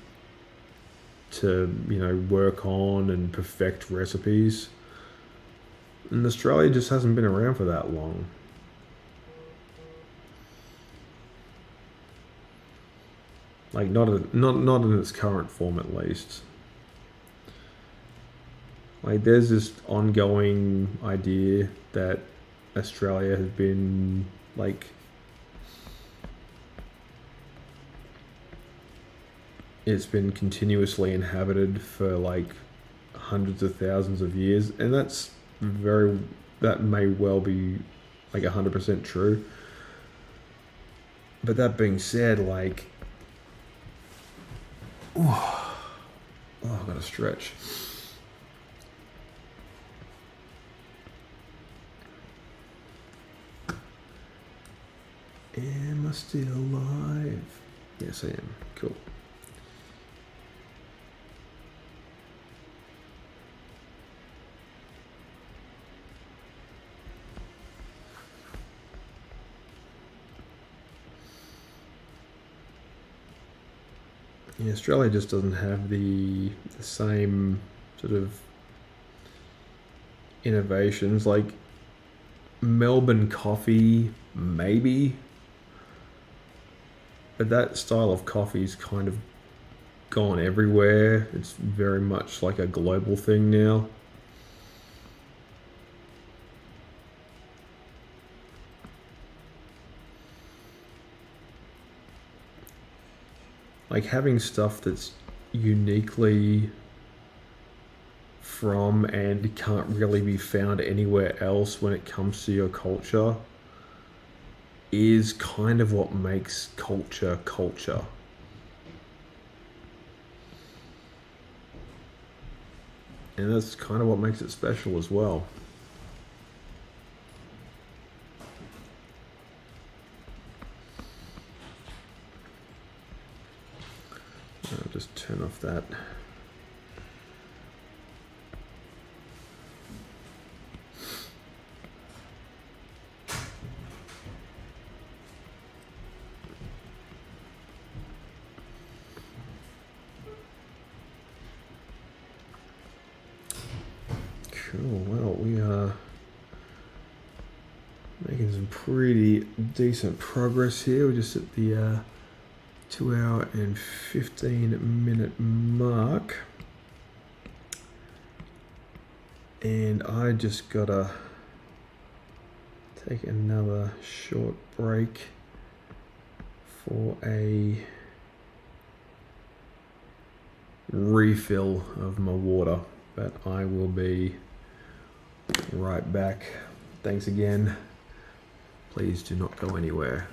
to, you know, work on and perfect recipes. And Australia just hasn't been around for that long. Like, not in its current form, at least. Like, there's this ongoing idea that Australia has been, like, it's been continuously inhabited for, like, hundreds of thousands of years. And that may well be, like, 100% true. But that being said, like, oh, I've got to stretch. Am I still alive? Yes, I am. Cool. Yeah, Australia just doesn't have the same sort of innovations. Like, Melbourne coffee, maybe. But that style of coffee's kind of gone everywhere. It's very much like a global thing now. Like, having stuff that's uniquely from and can't really be found anywhere else when it comes to your culture is kind of what makes culture culture. And that's kind of what makes it special as well. I'll just turn off that. Cool. Well, we are making making some pretty decent progress here. We're just at the 2 hour and 15-minute mark. And I just gotta take another short break for a refill of my water, but I will be right back. Thanks again. Please do not go anywhere.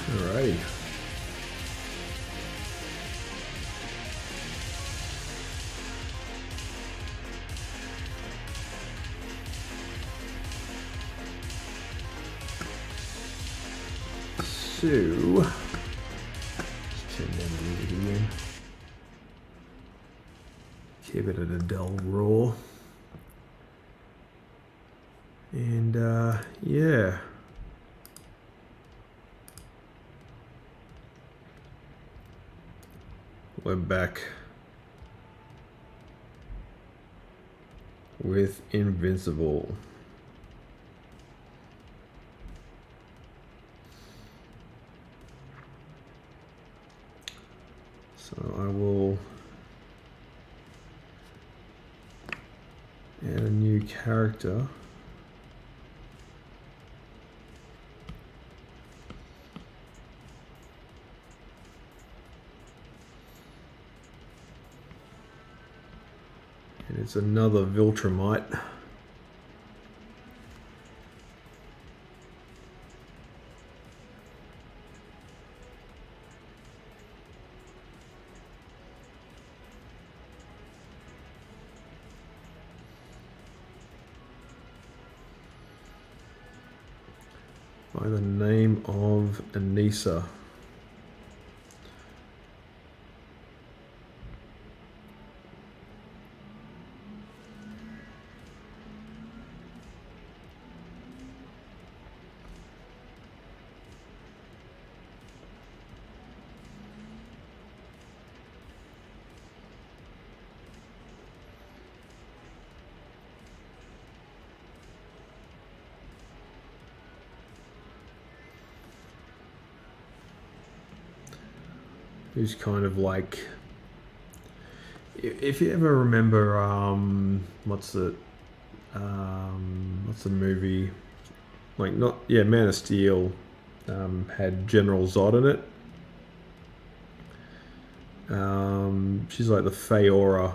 Alrighty. So, let's turn down the music again. Keep it at a dull roar. And yeah. We're back with Invincible. So I will add a new character. And it's another Viltrumite. By the name of Anissa. Who's kind of like, if you ever remember, what's the movie? Like Man of Steel had General Zod in it. She's like the Feora.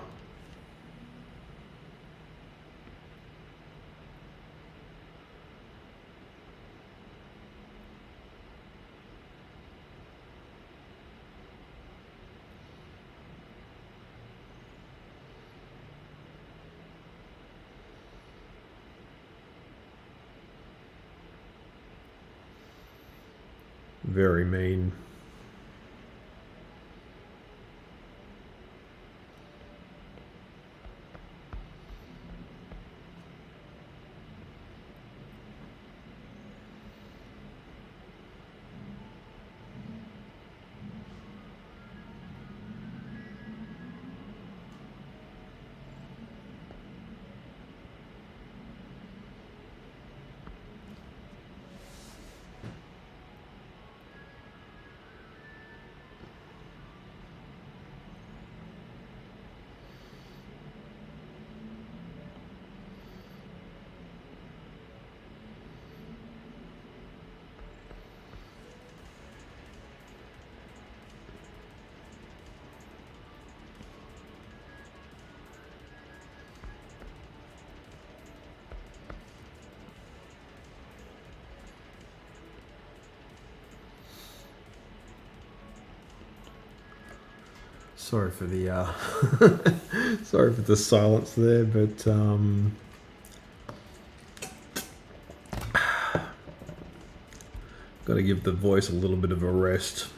Very mean. Sorry for the sorry for the silence there, but got to give the voice a little bit of a rest.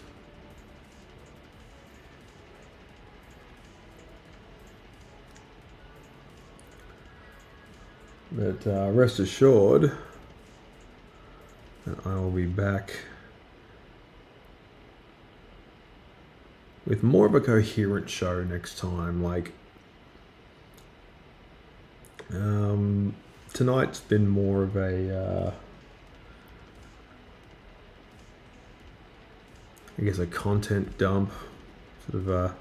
But rest assured that I will be back with more of a coherent show next time. Like, tonight's been more of a, I guess, a content dump, sort of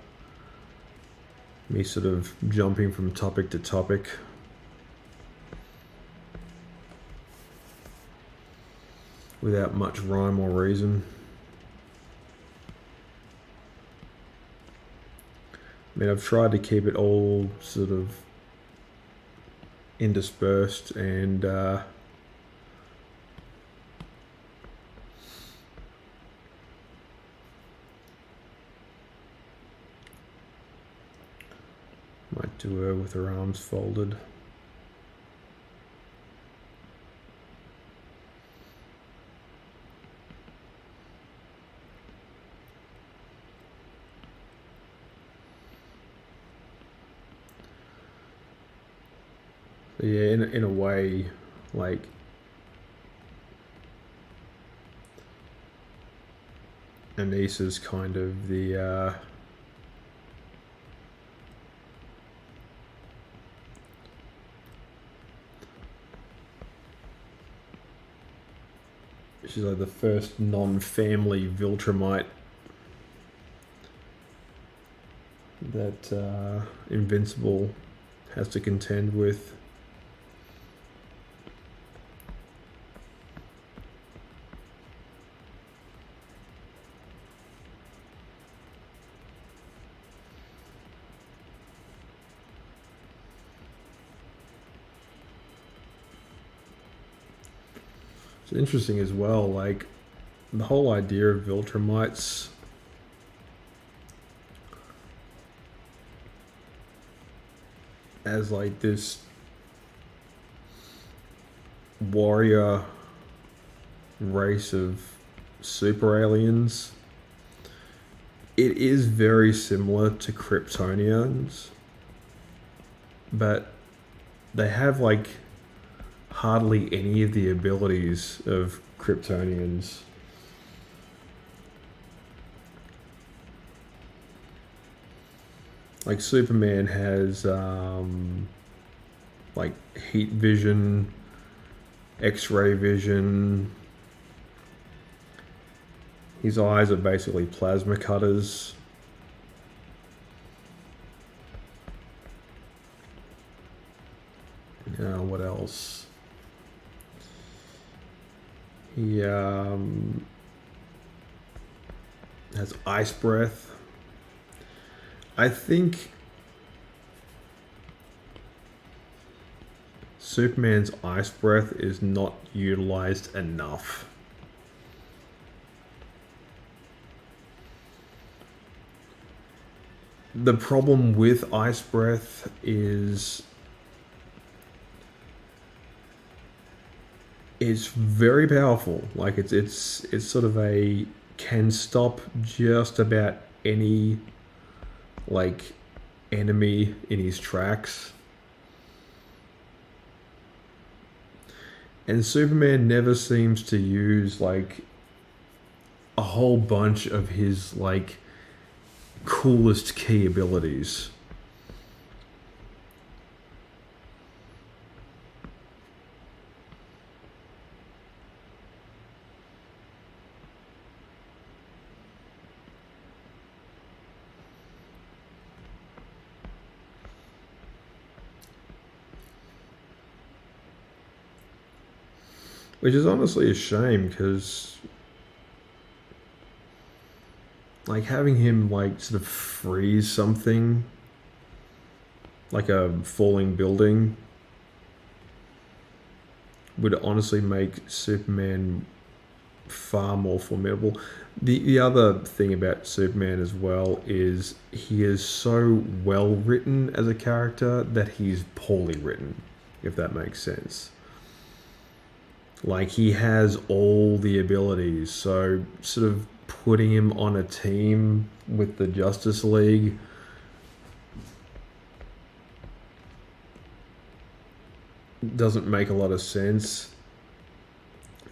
me sort of jumping from topic to topic. Without much rhyme or reason. I mean, I've tried to keep it all sort of interspersed and might do her with her arms folded. Yeah, in a way, like, Anissa's kind of the she's like the first non-family Viltrumite that Invincible has to contend with. It's interesting as well, like the whole idea of Viltrumites as like this warrior race of super aliens. It is very similar to Kryptonians, but they have like hardly any of the abilities of Kryptonians. Like Superman has like heat vision, X-ray vision. His eyes are basically plasma cutters. What else? He has ice breath. I think Superman's ice breath is not utilized enough. The problem with ice breath is it's very powerful. Like it's sort of a can stop just about any like enemy in his tracks. And Superman never seems to use like a whole bunch of his like coolest key abilities. Which is honestly a shame because like having him like sort of freeze something like a falling building would honestly make Superman far more formidable. The other thing about Superman as well is he is so well written as a character that he's poorly written, if that makes sense. Like he has all the abilities, so sort of putting him on a team with the Justice League doesn't make a lot of sense.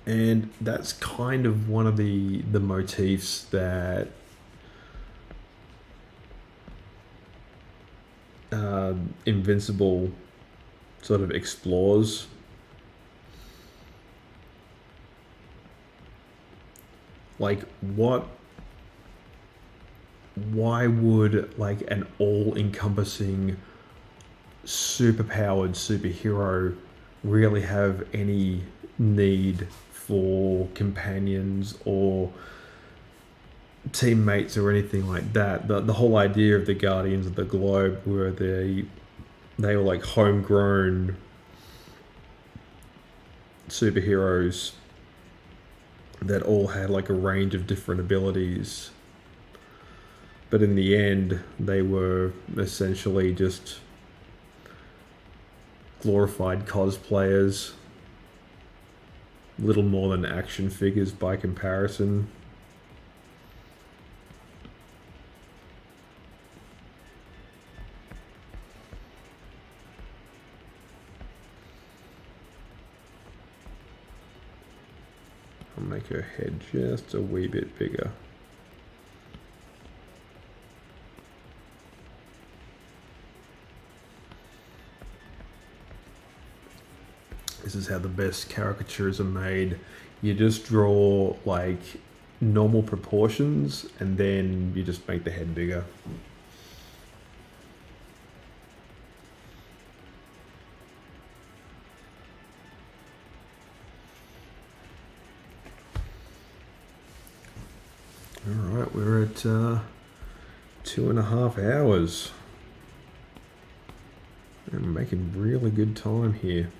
And that's kind of one of the motifs that Invincible sort of explores. Like why would like an all-encompassing superpowered superhero really have any need for companions or teammates or anything like that? The whole idea of the Guardians of the Globe were they were like homegrown superheroes that all had like a range of different abilities, but in the end they were essentially just glorified cosplayers, little more than action figures by comparison. I'll make her head just a wee bit bigger. This is how the best caricatures are made. You just draw like normal proportions and then you just make the head bigger. Alright, we're at 2.5 hours. I'm making really good time here.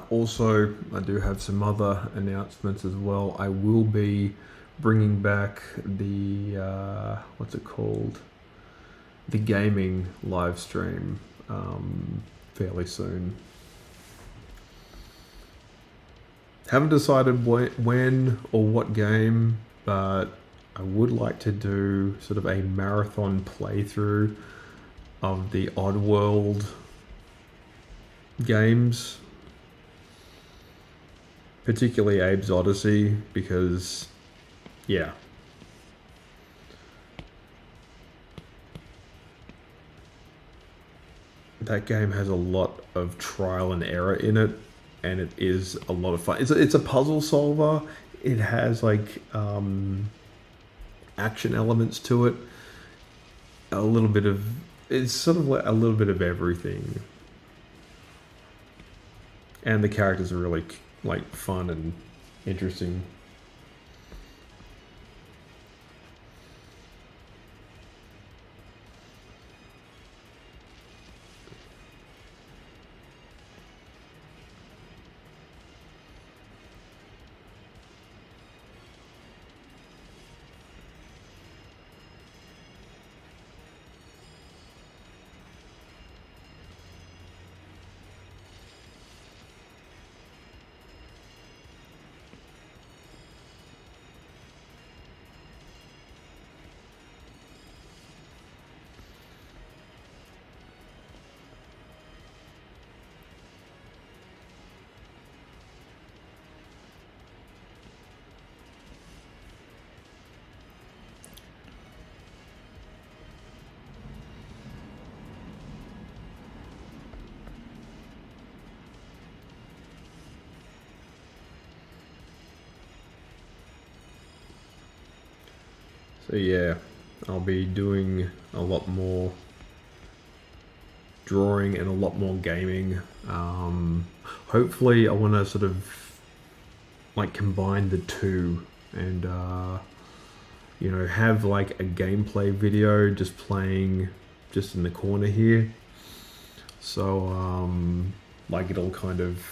Also, I do have some other announcements as well. I will be bringing back the what's it called? The gaming live stream fairly soon. Haven't decided when or what game, but I would like to do sort of a marathon playthrough of the Oddworld games, particularly Abe's Odyssey, because, yeah. That game has a lot of trial and error in it, and it is a lot of fun. It's a puzzle solver. It has like action elements to it. A little bit of it's sort of like a little bit of everything, and the characters are really like fun and interesting. So yeah, I'll be doing a lot more drawing and a lot more gaming. Hopefully I want to sort of like combine the two and have like a gameplay video just playing just in the corner here. So like it'll kind of,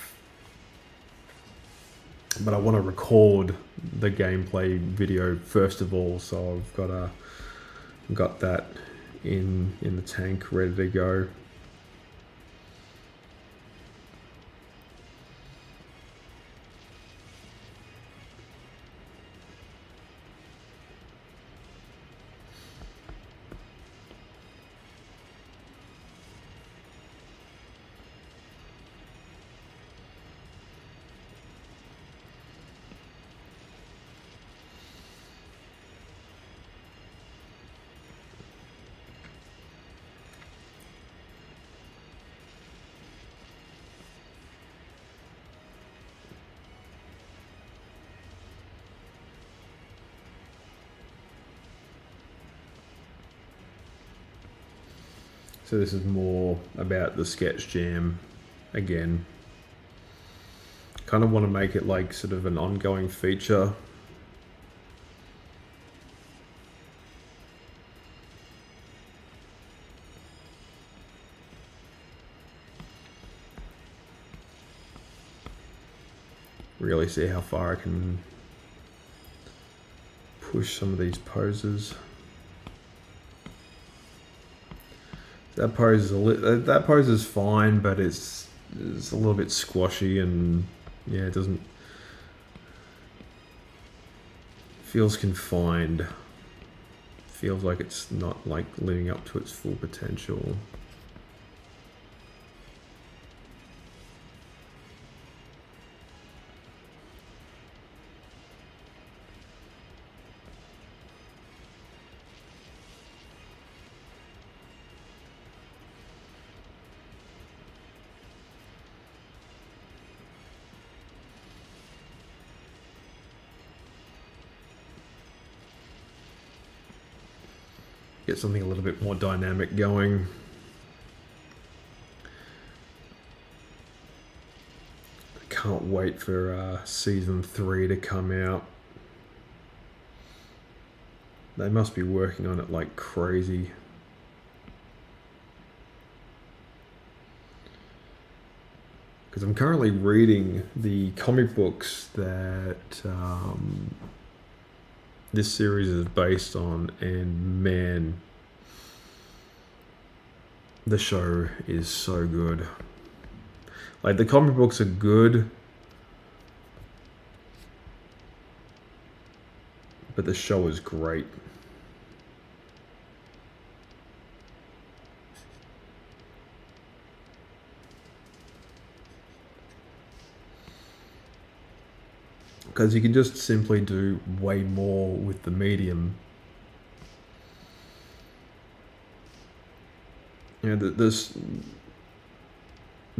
but I want to record the gameplay video first of all, so I've got that in the tank ready to go. So this is more about the sketch jam again. Kind of want to make it like sort of an ongoing feature. Really see how far I can push some of these poses. That pose is fine, but it's a little bit squashy, and yeah, it doesn't feels confined. Feels like it's not like living up to its full potential. Get something a little bit more dynamic going. Can't wait for season 3 to come out. They must be working on it like crazy. because I'm currently reading the comic books that this series is based on, and man, the show is so good. Like, the comic books are good, but the show is great. Because you can just simply do way more with the medium. You know, the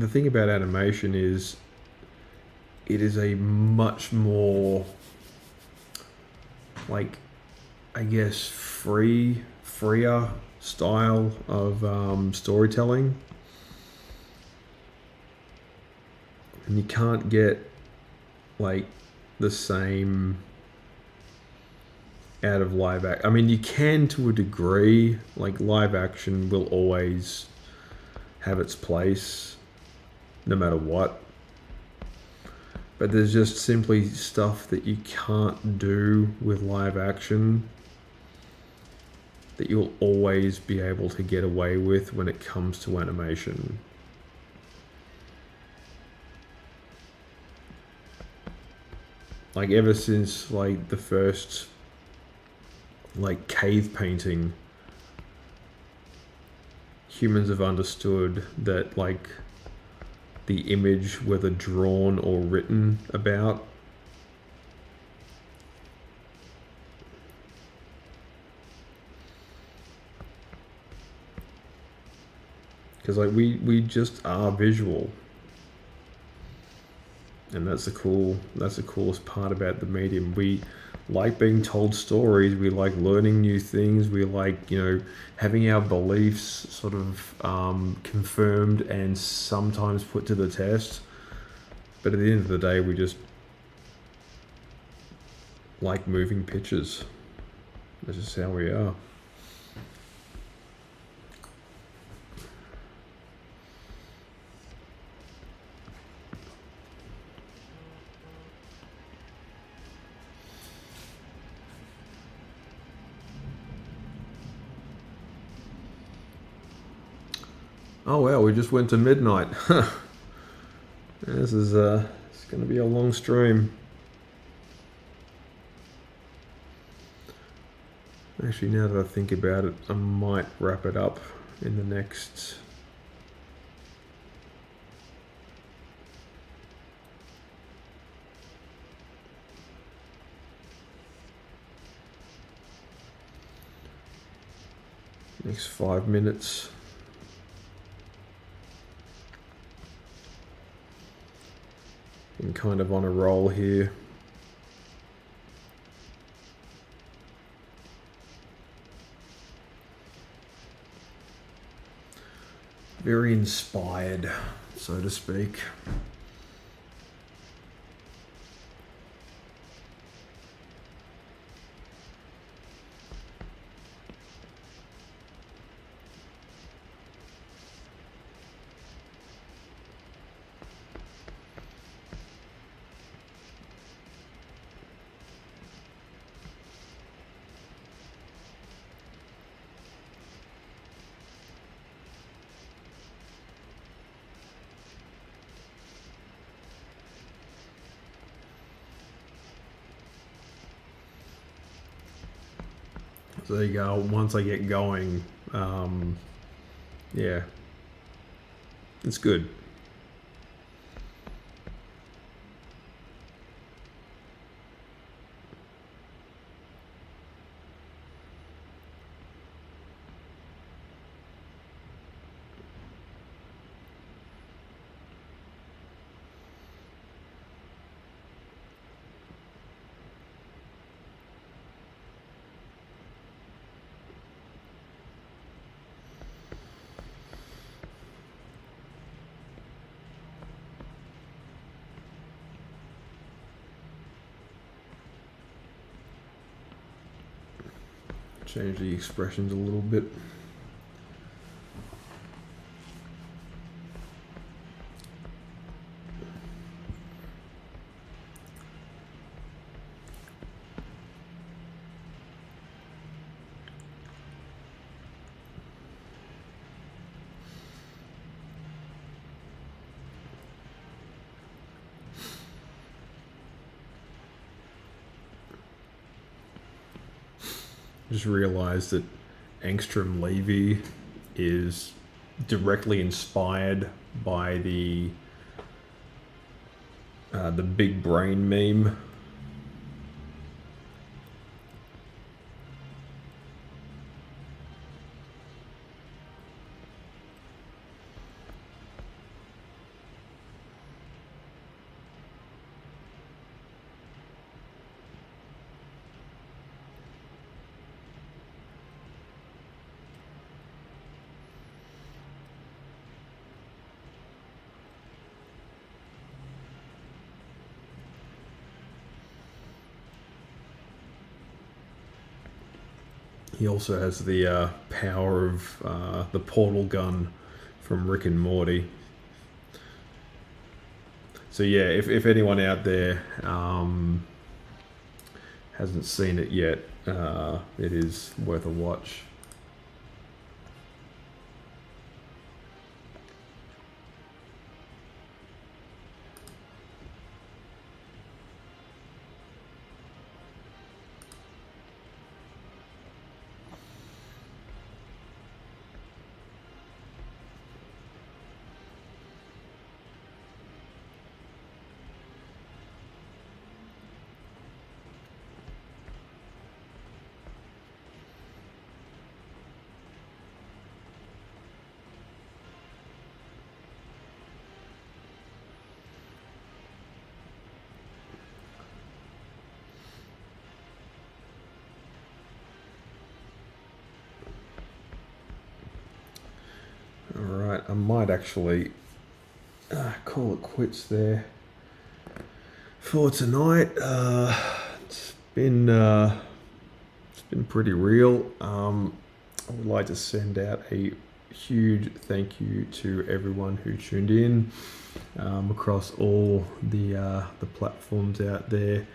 thing about animation is it is a much more, like, I guess, freer style of storytelling. And you can't get, like, the same out of live action. I mean, you can to a degree. Like, live action will always have its place, no matter what. But there's just simply stuff that you can't do with live action that you'll always be able to get away with when it comes to animation. Like, ever since, like, the first, like, cave painting, humans have understood that, like, the image, whether drawn or written about, because, like, we just are visual. And that's the coolest part about the medium. We like being told stories. We like learning new things. We like, you know, having our beliefs sort of confirmed and sometimes put to the test. But at the end of the day, we just like moving pictures. That's just how we are. Oh wow, we just went to midnight. This is it's going to be a long stream. Actually, now that I think about it, I might wrap it up in the next next 5 minutes. I'm kind of on a roll here. Very inspired, so to speak. So there you go. Once I get going, yeah, it's good. Change the expressions a little bit. just realised that Angstrom Levy is directly inspired by the big brain meme. He also has the power of the portal gun from Rick and Morty. So yeah, if anyone out there hasn't seen it yet, it is worth a watch. Alright, I might actually call it quits there for tonight. It's been pretty real. I would like to send out a huge thank you to everyone who tuned in across all the platforms out there,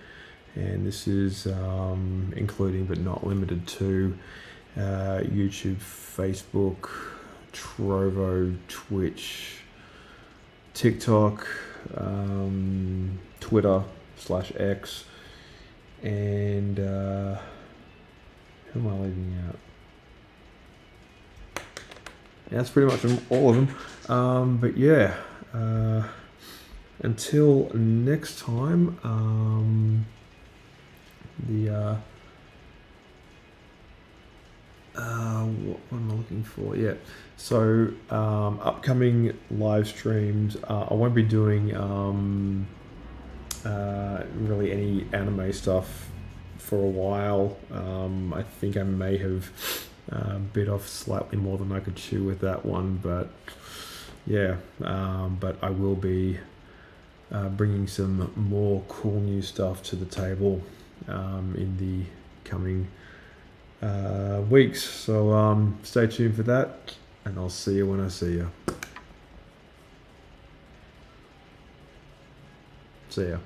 and this is including but not limited to YouTube, Facebook, Trovo, Twitch, TikTok, Twitter/X, and who am I leaving out? Yeah, that's pretty much all of them. But yeah, until next time, what am I looking for? Yeah. So upcoming live streams. I won't be doing really any anime stuff for a while. I think I may have bit off slightly more than I could chew with that one, but yeah. But I will be bringing some more cool new stuff to the table in the coming weeks. So stay tuned for that, and I'll see you when I see you. See ya.